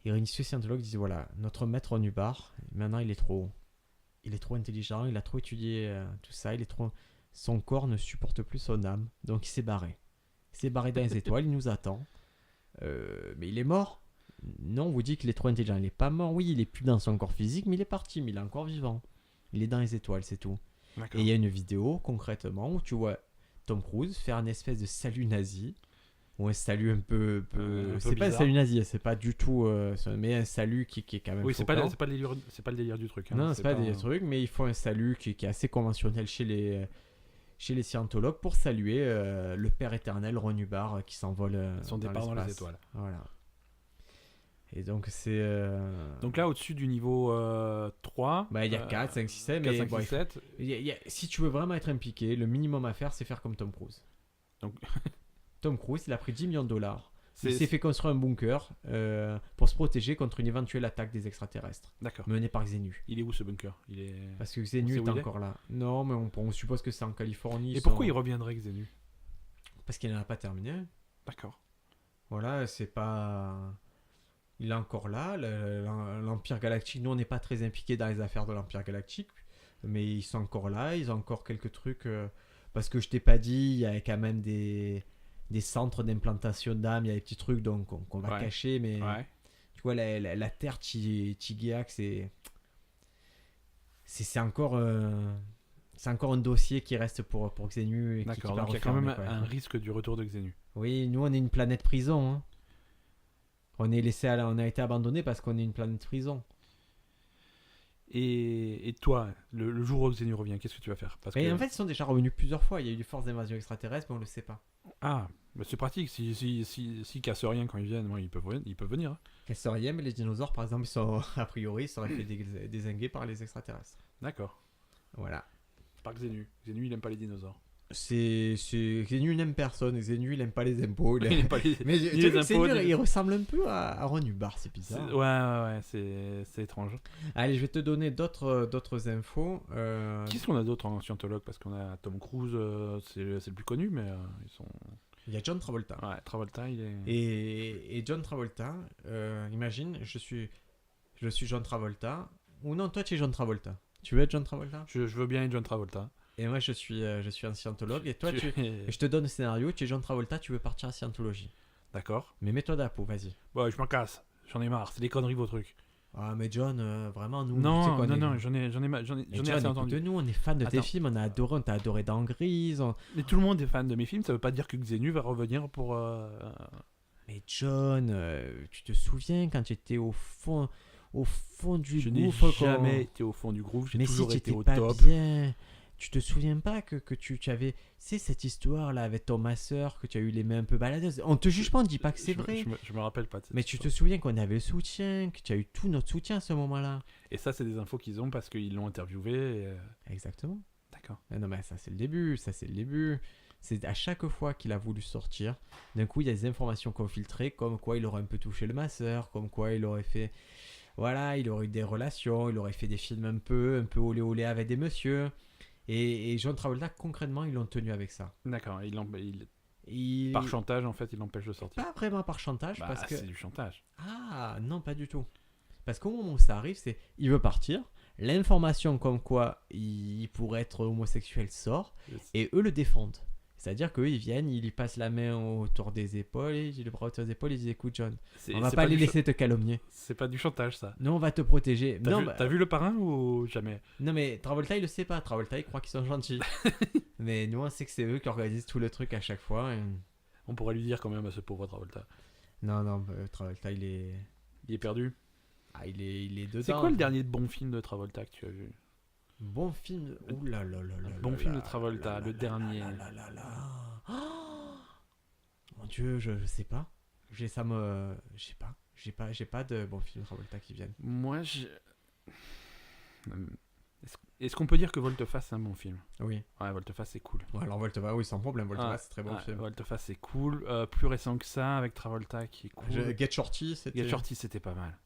Ils réunissent tous les scientologues. Ils disent, voilà, notre maître Ron Hubbard, maintenant, il est trop intelligent. Il a trop étudié tout ça. Son corps ne supporte plus son âme. Donc, il s'est barré. Il s'est barré dans les étoiles. Il nous attend. Mais il est mort. Non, on vous dit qu'il est trop intelligent. Il est pas mort, oui, il est plus dans son corps physique, mais il est parti, mais il est encore vivant. Il est dans les étoiles, c'est tout. D'accord. Et il y a une vidéo, concrètement, où tu vois Tom Cruise faire un espèce de salut nazi. Ou un salut un peu. Un peu C'est pas un bizarre. salut nazi, c'est pas du tout. Mais un salut qui est quand même. Oui, c'est pas, choquant. c'est pas le délire du truc. hein. Non, c'est pas des trucs, mais il faut un salut qui est assez conventionnel chez les scientologues pour saluer le Père éternel, Ron Hubbard, qui s'envole Son départ dans les l'espace. étoiles. Voilà. Et donc, c'est. Donc là, au-dessus du niveau 3, Bah, il y a 4, 5, 6, 7, 4, mais 5, bon, 6, 7. si tu veux vraiment être impliqué, le minimum à faire, c'est faire comme Tom Cruise. Donc- Tom Cruise, il a pris $10 millions. Il C'est- s'est fait construire un bunker pour se protéger contre une éventuelle attaque des extraterrestres D'accord. menée par Xenu. Il est où ce bunker? Il est... Parce que On Xenu sait est où il est encore là. Non, mais on suppose que c'est en Californie. Et pourquoi il reviendrait Xenu? Parce qu'il n'en a pas terminé. D'accord. Voilà, c'est pas. Il est encore là. L'Empire Galactique, nous, on n'est pas très impliqués dans les affaires de l'Empire Galactique. Mais ils sont encore là. Ils ont encore quelques trucs. Parce que je t'ai pas dit, il y a quand même des centres d'implantation d'âme. Il y a des petits trucs donc, qu'on va Ouais. cacher. Mais Ouais. tu vois, la Terre Tigeac, c'est encore. C'est encore un dossier qui reste pour Xenu. Et D'accord. qui va Donc il y a quand même refermer, quoi. un risque du retour de Xenu. Oui, nous on est une planète prison. Hein. On a été abandonné parce qu'on est une planète prison. Et toi, le jour où Xenu revient, qu'est-ce que tu vas faire? Parce Et que... en fait, ils sont déjà revenus plusieurs fois. Il y a eu des forces d'invasion extraterrestres, mais on le sait pas. Ah, bah c'est pratique. S'ils cassent rien quand ils viennent, ouais, ils peuvent venir. hein. Elles sont rien, mais les dinosaures, par exemple, ils sont a priori, ils seraient fait dézinguer par les extraterrestres. D'accord. Voilà. Par Xenu. Xenu, il aime pas les dinosaures. Xenu n'aime personne. Xenu, il aime pas les impôts. Il aime pas les... Mais ni tu les vois, impôts, Xenu, ni les- il ressemble un peu à Ron Hubbard, c'est bizarre. Ouais, c'est étrange. Allez, je vais te donner d'autres infos. Qu'est-ce qu'on a d'autre en scientologue? Parce qu'on a Tom Cruise, c'est le plus connu, mais ils sont... Il y a John Travolta. Ouais, Travolta, il est... Et John Travolta, imagine, je suis John Travolta. Ou non, toi tu es John Travolta. Tu veux être John Travolta? Je veux bien être John Travolta. Et moi je suis un scientologue. Et toi, es- je te donne le scénario, tu es John Travolta, tu veux partir à Scientologie. D'accord. Mais mets-toi dans la peau, vas-y. Bon, je m'en casse. J'en ai marre. C'est des conneries, vos trucs. Ah, mais John, vraiment, nous. tu sais Non, qu'on est- non, j'en ai Mais John, assez entendu. écoute-nous, on est fan de tes Attends. films, on t'a adoré dans Grise. Mais tout le monde est fan de mes films, ça veut pas dire que Xenu va revenir pour... Mais John, tu te souviens quand tu étais au fond du Je n'ai gouffre jamais été au fond du groove, j'ai Mais si toujours tu été étais au pas top. bien, tu te souviens pas que tu avais, c'est cette histoire là avec ton masseur que tu as eu les mains un peu baladeuses. On te juge pas, on dit pas que c'est vrai. Je me rappelle pas de cette Mais tu te histoire. souviens qu'on avait le soutien, que tu as eu tout notre soutien à ce moment-là. Et ça, c'est des infos qu'ils ont parce qu'ils l'ont interviewé. et, Exactement. D'accord. Ah non mais ça c'est le début, C'est à chaque fois qu'il a voulu sortir, d'un coup il y a des informations qu'on filtrait, comme quoi il aurait un peu touché le masseur, comme quoi il aurait fait, voilà, il aurait eu des relations, il aurait fait des films un peu olé olé avec des messieurs. Et John Travolta, concrètement, ils l'ont tenu avec ça. D'accord. Il... Par chantage, en fait, il l'empêche de sortir. Pas vraiment par chantage, Bah, parce que... c'est du chantage. Ah, non, pas du tout. Parce qu'au moment où ça arrive, c'est... Il veut partir, l'information comme quoi il pourrait être homosexuel sort, et eux le défendent. C'est-à-dire qu'eux, ils viennent, ils lui passent la main autour des épaules, ils le bras autour des épaules, ils disent, écoute John, on va pas les laisser te calomnier. C'est pas du chantage, ça. Nous, on va te protéger. Non, T'as vu le parrain ou jamais? non, mais Travolta, il le sait pas. Travolta, il croit qu'ils sont gentils. Mais nous, on sait que c'est eux qui organisent tout le truc à chaque fois. et- On pourrait lui dire quand même à ce pauvre Travolta. Non, Travolta, il est... Il est perdu. Ah, il est dedans. C'est quoi le dernier bon film de Travolta que tu as vu? Bon film. Ouh là là là là. Bon là film là de Travolta, là le là dernier. là là là là. Oh mon Dieu, je sais pas. Je sais pas. J'ai pas de bon film de Travolta qui viennent. Moi, Est-ce qu'on peut dire que Volteface c'est un bon film? Oui. Ouais, Volteface c'est cool. Ouais, alors Voltova, oui, sans problème. Voltova, Ouais, c'est très bon ouais, film. Volteface c'est cool. Plus récent que ça, avec Travolta qui est cool. Get Shorty, c'était. Get Shorty c'était pas mal.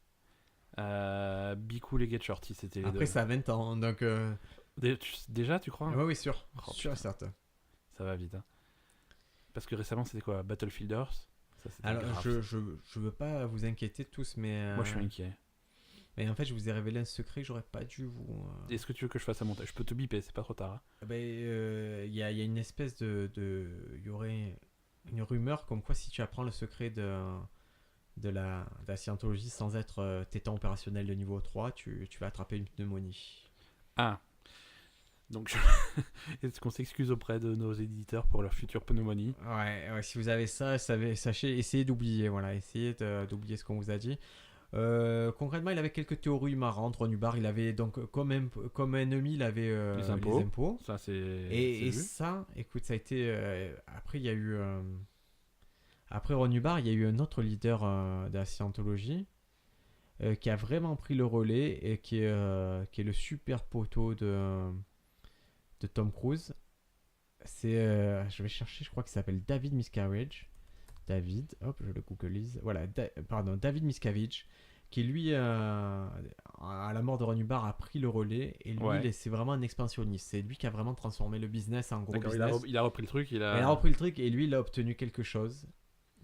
Be Cool et Get Shorty c'était les Après, deux. ça a 20 ans, donc. Déjà, tu crois? Ouais, oui, sûr. Oh, Sûr et putain. certain. Ça va vite. Hein. Parce que récemment c'était quoi? Battlefield Earth? Ça, c'était Alors, grave. je veux pas vous inquiéter tous, mais. Moi je suis inquiet. Mais en fait, je vous ai révélé un secret que j'aurais pas dû vous. Est-ce que tu veux que je fasse un montage? Je peux te biper, c'est pas trop tard. Hein. Il y a une espèce de. Il y aurait une rumeur comme quoi si tu apprends le secret de la scientologie sans être tétan opérationnel de niveau 3, tu vas attraper une pneumonie. Ah. Donc, est-ce qu'on s'excuse auprès de nos éditeurs pour leur future pneumonie? Ouais, si vous avez ça, sachez, essayez d'oublier, essayez d'oublier ce qu'on vous a dit. Concrètement, il avait quelques théories marrantes. Ron Hubbard, il avait donc comme ennemi, il avait Les impôts. les impôts. Ça, c'est. Et c'est vu. ça, écoute, ça a été. Après, il y a eu. Après Ron Hubbard, il y a eu un autre leader de la scientologie qui a vraiment pris le relais et qui est le super poteau de Tom Cruise. Je vais chercher, je crois qu'il s'appelle David Miscavige. Hop, je le googlise. Voilà, David Miscavige, qui lui, à la mort de Ron Hubbard, a pris le relais. Et lui, c'est vraiment un expansionniste. C'est lui qui a vraiment transformé le business en gros D'accord, business. il a repris le truc. Il a repris le truc et lui, il a obtenu quelque chose.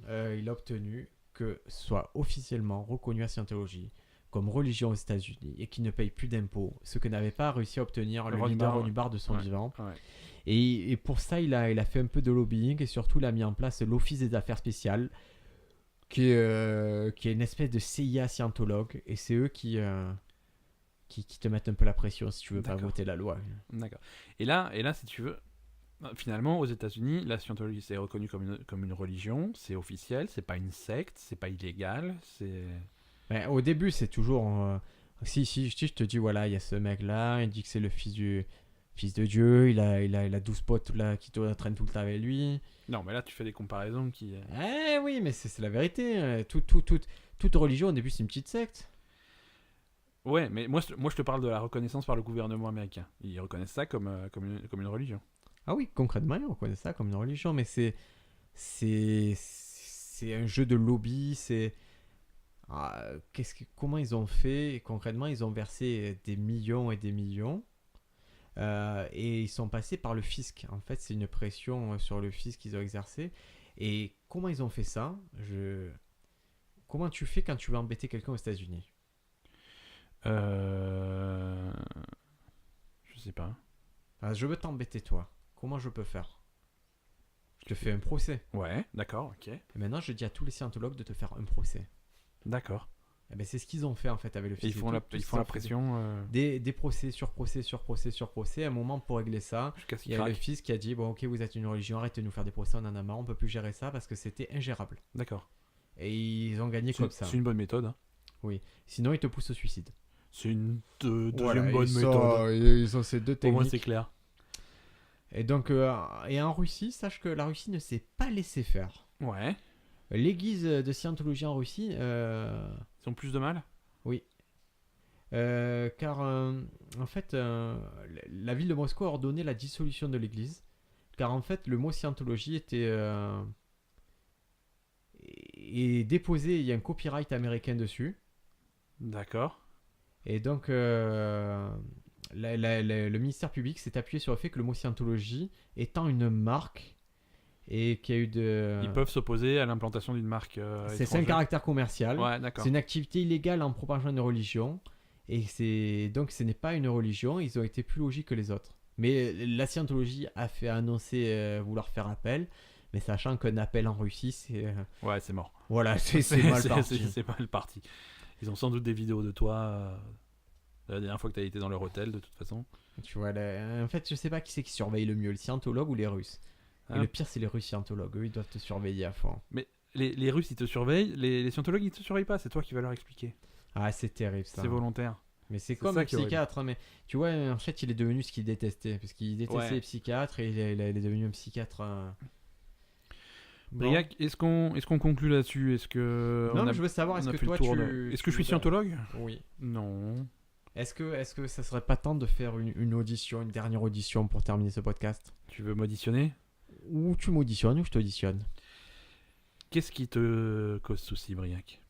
Il a obtenu que soit officiellement reconnu la scientologie comme religion aux États-Unis et qui ne paye plus d'impôts, ce que n'avait pas réussi à obtenir le leader Ron Hubbard de son vivant. Ouais. Et pour ça, il a fait un peu de lobbying et surtout, il a mis en place l'Office des affaires spéciales, qui est une espèce de CIA scientologue. Et c'est eux qui te mettent un peu la pression si tu veux pas voter la loi. D'accord. Et là, si tu veux, finalement, aux États-Unis, la scientologie c'est reconnu comme une religion, c'est officiel, c'est pas une secte, c'est pas illégal, c'est. Ben, au début, c'est toujours. Si je te dis, voilà, il y a ce mec-là, il dit que c'est le fils de Dieu, il a 12 potes là, qui traînent tout le temps avec lui. Non, mais là, tu fais des comparaisons qui. Eh oui, mais c'est la vérité. Toute religion, au début, c'est une petite secte. Ouais, mais moi, je te parle de la reconnaissance par le gouvernement américain. Ils reconnaissent ça comme une religion. Ah oui, concrètement, on reconnaît ça comme une religion, mais c'est un jeu de lobby, comment ils ont fait? Concrètement, ils ont versé des millions et des millions. Et ils sont passés par le fisc. En fait, c'est une pression sur le fisc qu'ils ont exercé. Et comment ils ont fait ça? Comment tu fais quand tu veux embêter quelqu'un aux États-Unis? Je sais pas. Je veux t'embêter, toi. Comment je peux faire? Je te fais un procès. Ouais, d'accord, ok. Et maintenant, je dis à tous les scientologues de te faire un procès. D'accord. Et ben, c'est ce qu'ils ont fait en fait avec le Et fisc. ils font la pression. Des procès sur procès sur procès sur procès. À un moment, pour régler ça, Jusqu'à ce il qu'ils y a le craquent. fisc qui a dit bon, ok, vous êtes une religion, arrêtez de nous faire des procès, on en a marre, on peut plus gérer ça parce que c'était ingérable. D'accord. Et ils ont gagné comme ça. C'est une bonne méthode. Hein. Sinon, ils te poussent au suicide. C'est une deuxième Voilà, bonne méthode. Ils ont ces deux Au moins, techniques. c'est clair. Et donc, et en Russie, sache que la Russie ne s'est pas laissé faire. Ouais. L'église de scientologie en Russie. Ils ont plus de mal. Car en fait, la ville de Moscou a ordonné la dissolution de l'église. Car en fait, le mot scientologie est déposé, il y a un copyright américain dessus. D'accord. Et donc, le ministère public s'est appuyé sur le fait que le mot scientologie étant une marque et qu'il y a eu de... Ils peuvent s'opposer à l'implantation d'une marque c'est un étrangère. caractère commercial. Ouais, d'accord. C'est une activité illégale en propageant une religion. Et donc, ce n'est pas une religion. Ils ont été plus logiques que les autres. Mais la scientologie a fait annoncer vouloir faire appel. Mais sachant qu'un appel en Russie, c'est... Ouais, c'est mort. Voilà, c'est mal parti. C'est mal parti. Ils ont sans doute des vidéos de toi la dernière fois que tu as été dans leur hôtel, de toute façon. Tu vois, en fait, je sais pas qui c'est qui surveille le mieux, le scientologue ou les Russes. Et le pire, c'est les Russes scientologues. Eux, ils doivent te surveiller à fond. Mais les Russes, ils te surveillent. Les scientologues, ils te surveillent pas. C'est toi qui vas leur expliquer. Ah, c'est terrible ça. C'est volontaire. Mais c'est C'est comme ça un qui est horrible. psychiatre. Mais tu vois, en fait, il est devenu ce qu'il détestait. Parce qu'il détestait les psychiatres et il est devenu un psychiatre. Bon. Briac, est-ce qu'on conclut là-dessus? Est-ce que Non, mais je veux savoir, est-ce que toi, Est-ce que je suis scientologue? Oui. Non. Est-ce que ça serait pas temps de faire une audition, une dernière audition pour terminer ce podcast? Tu veux m'auditionner? Ou tu m'auditionnes ou je t'auditionne. Qu'est-ce qui te cause souci, Briac?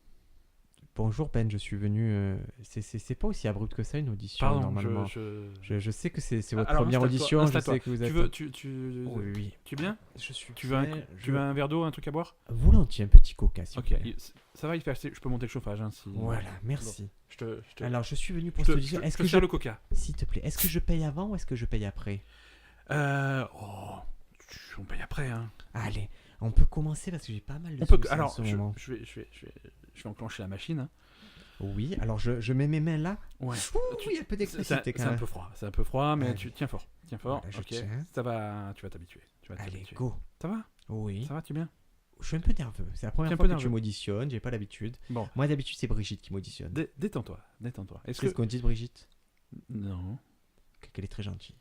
Bonjour Ben, je suis venu. C'est pas aussi abrupt que ça une audition normalement. Je sais que c'est votre première audition. Je sais que vous êtes. Oui. Tu es bien? Je suis. Tu veux un verre d'eau, un truc à boire? Volontiers, un petit coca. Ok. Ça va, je peux monter le chauffage. Hein, si... Voilà, merci. Bon, Alors, je suis venu pour cette audition. Est-ce que je le coca? S'il te plaît, est-ce que je paye avant ou est-ce que je paye après? On paye après. Hein. Allez, on peut commencer parce que j'ai pas mal de En ce moment. Je vais je vais enclencher la machine. Hein. Oui, alors je mets mes mains là. Ouais. Ouh, il y a un peu d'électricité quand C'est un même. peu froid. C'est un peu froid, mais Allez. tu tiens fort. Tiens fort. Voilà, je ok. tiens. Ça va. Tu vas t'habituer. Allez, t'habituer. go. Ça va. Oui. Ça va, tu es bien. Je suis un peu nerveux. C'est la première T'es un fois peu que tu nerveux. m'auditionnes. J'ai pas l'habitude. Bon. Moi, d'habitude, c'est Brigitte qui m'auditionne. Détends-toi. Détends-toi. Est-ce Qu'est-ce que qu'on dit de Brigitte? non. Qu'elle est très gentille.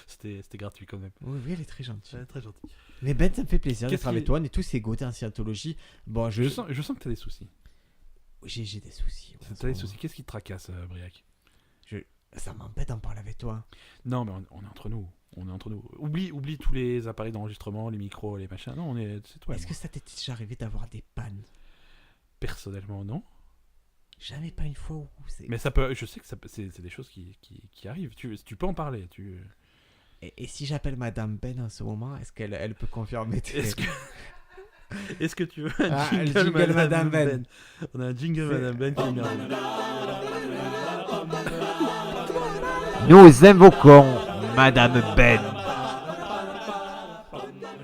C'était gratuit quand même. Oui, oui, elle est très gentille. Très gentil. Mais Ben, ça me fait plaisir Qu'est-ce d'être avec qui- toi. On est tous égaux en scientologie. Bon, Je sens que t'as des soucis. j'ai des soucis. en ce T'as des moment. soucis. Qu'est-ce qui te tracasse, Briac? Ça m'embête d'en parler avec toi. Non, mais on est entre nous. On est entre nous. Oublie tous les appareils d'enregistrement, les micros, les machins. Non, c'est toi. et Est-ce moi. que ça t'est déjà arrivé d'avoir des pannes? Personnellement, non. Jamais, pas une fois où c'est... Mais ça peut. Je sais que c'est des choses qui arrivent. Tu peux en parler. Et si j'appelle Madame Ben en ce moment, est-ce qu'elle elle peut confirmer Est-ce que tu veux un Ah, jingle, le jingle Madame Ben. On a un jingle C'est- Madame Ben qui est merveilleux. Nous invoquons Madame Ben.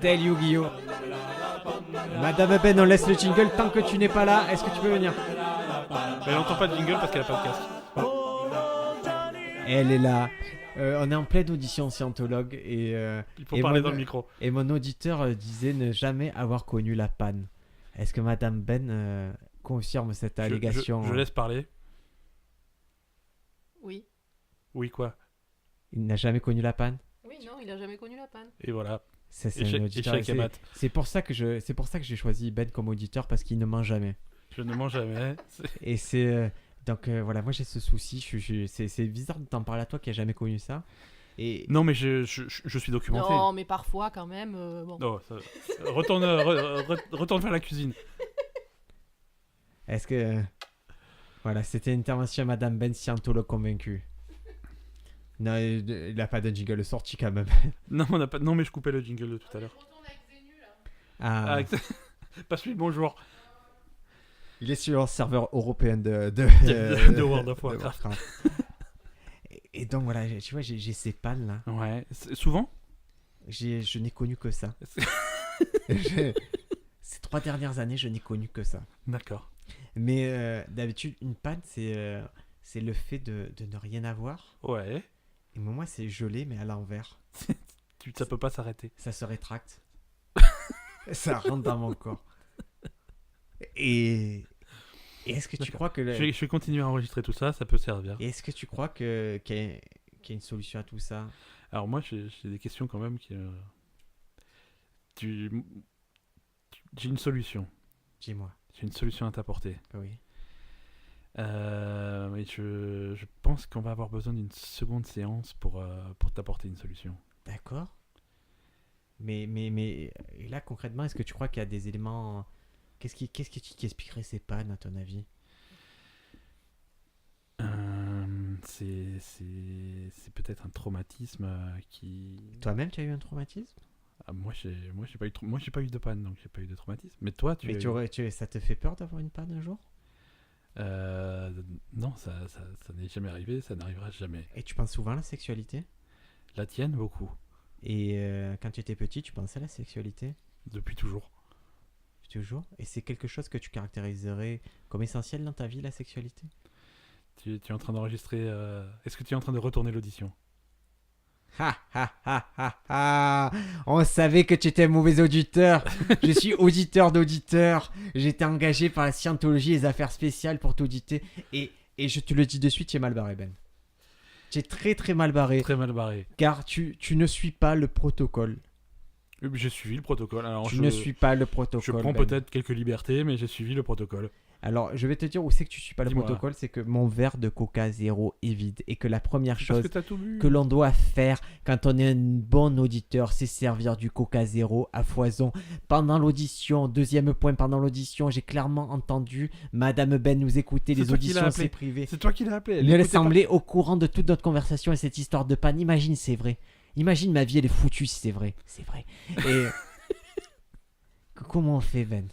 Tel Yu-Gi-Oh! Madame Ben, on laisse le jingle tant que tu n'es pas là. Est-ce que tu peux venir? Mais elle n'entend pas de jingle parce qu'elle a pas de casque. Elle est là. On est en pleine audition scientologue et, Il faut Et parler moi, dans le micro. et mon auditeur disait ne jamais avoir connu la panne. Est-ce que Madame Ben confirme cette allégation? Je laisse parler. Oui. Oui, quoi. Il n'a jamais connu la panne? Oui, non, il a jamais connu la panne. Et voilà. C'est un auditeur. Échec et mat. C'est pour ça que j'ai choisi Ben comme auditeur parce qu'il ne ment jamais. Je ne mens jamais. Et c'est donc voilà, moi j'ai ce souci. C'est bizarre de t'en parler à toi qui a jamais connu ça. Et Non, mais je suis documenté. Non, mais parfois quand même. Bon. Non, retourne faire la cuisine. est-ce que voilà, c'était une intervention à Madame Ben Scientologue convaincu. Non, il n'a pas de jingle sorti quand même. Non, on a pas. Non, mais je coupais le jingle de tout à l'heure. Ah, Ah, passe lui le bonjour. il est sur le serveur européen de De World of Warcraft. Et donc voilà, tu vois, j'ai ces pannes là. Ouais. Souvent. Je n'ai connu que ça. Ces 3 dernières années, je n'ai connu que ça. D'accord. Mais d'habitude, une panne, c'est le fait de ne rien avoir. Ouais. Et moi, c'est gelé, mais à l'envers. Ça peut pas s'arrêter. Ça se rétracte. Ça rentre dans mon corps. Et est-ce que tu D'accord. crois que... Je vais continuer à enregistrer tout ça. Ça peut servir. Et est-ce que tu crois qu'il y a une solution à tout ça? Alors moi, j'ai des questions quand même qui. J'ai une solution. Dis-moi. J'ai une solution à t'apporter. Oui. Mais je pense qu'on va avoir besoin d'une seconde séance pour t'apporter une solution. D'accord. Mais et là, concrètement, est-ce que tu crois qu'il y a des éléments... Qu'est-ce qui expliquerait ces pannes, à ton avis? C'est peut-être un traumatisme qui. Toi-même, tu as eu un traumatisme? Ah, moi j'ai pas eu de panne, donc j'ai pas eu de traumatisme. Mais toi, tu. Mais ça te fait peur d'avoir une panne un jour? Non, ça n'est jamais arrivé, ça n'arrivera jamais. Et tu penses souvent à la sexualité? La tienne, beaucoup. Et quand tu étais petit, tu pensais à la sexualité? Depuis toujours. Toujours? Et c'est quelque chose que tu caractériserais comme essentiel dans ta vie, la sexualité? Tu es en train d'enregistrer. Est-ce que tu es en train de retourner l'audition? Ha ha ha ha ha! On savait que tu étais un mauvais auditeur. Je suis auditeur d'auditeurs. J'étais engagé par la scientologie et les affaires spéciales pour t'auditer. Et je te le dis de suite, tu es mal barré, Ben. Tu es très très mal barré. Très mal barré. Car tu ne suis pas le protocole. J'ai suivi le protocole. Alors, Tu ne suis pas le protocole. Je prends Ben. peut-être quelques libertés, mais j'ai suivi le protocole. Alors, je vais te dire où c'est que tu suis pas le Dis-moi. protocole. C'est que mon verre de Coca Zéro est vide. Et que la première Parce chose que t'as tout bu. que l'on doit faire quand on est un bon auditeur, c'est servir du Coca Zéro à foison. Pendant l'audition, deuxième point, pendant l'audition, j'ai clairement entendu Madame Ben nous écouter. C'est Les toi qui l'as auditions, appelé. c'est privé. C'est toi qui l'as appelé. Elle semblait au courant de toute notre conversation et cette histoire de panne. Imagine, c'est vrai. Imagine, ma vie, elle est foutue si c'est vrai. C'est vrai. Et comment on fait, Ben?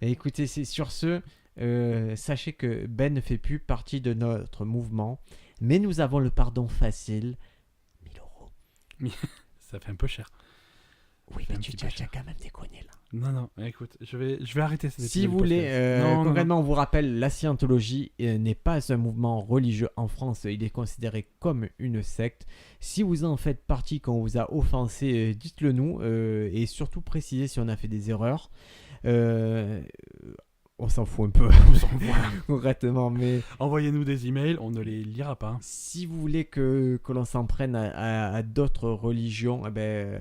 Et écoutez, c'est sur ce, sachez que Ben ne fait plus partie de notre mouvement, mais nous avons le pardon facile. 1000 euros. Ça fait un peu cher. Oui, Fais mais un tu petit as peu quand même déconné là. Non, écoute, je vais arrêter cet Si épisode vous du voulez, podcast. Non, non, concrètement, on vous rappelle, la scientologie n'est pas un mouvement religieux en France. Il est considéré comme une secte. Si vous en faites partie, quand on vous a offensé, dites-le nous. Et surtout précisez si on a fait des erreurs. On s'en fout un peu, On s'en fout. concrètement. Mais Envoyez-nous des emails, on ne les lira pas. si vous voulez que l'on s'en prenne à d'autres religions, eh ben,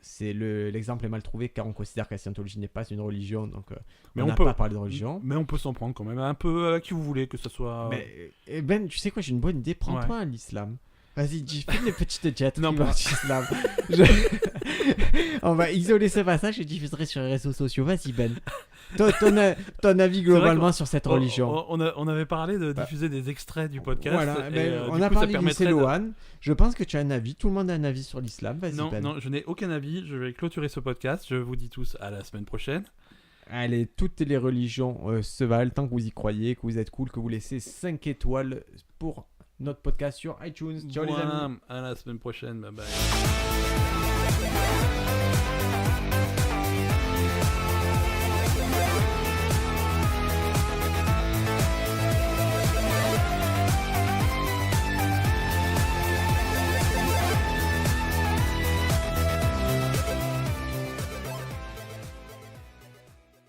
c'est l'exemple est mal trouvé car on considère que la scientologie n'est pas une religion. Donc, Mais on on n'a peut- pas parlé de religion. Mais on peut s'en prendre quand même un peu à qui vous voulez, que ce soit. Mais, Ben, tu sais quoi, j'ai une bonne idée. Prends-toi à l'islam. Vas-y, fais une petite jet. Non, Non, mais- l'islam. On va isoler ce passage et diffuserai sur les réseaux sociaux. Vas-y, Ben. Ton avis globalement sur cette religion. On avait parlé de diffuser des extraits du podcast. Voilà, et, ben, du on a coup, ça parlé de permettrait de- Lohan. Je pense que tu as un avis. Tout le monde a un avis sur l'islam. Vas-y, Non, Ben. non, je n'ai aucun avis. Je vais clôturer ce podcast. Je vous dis tous à la semaine prochaine. Allez, toutes les religions se valent tant que vous y croyez, que vous êtes cool, que vous laissez 5 étoiles pour notre podcast sur iTunes. Ciao les Voilà, amis. à la semaine prochaine. Bye bye.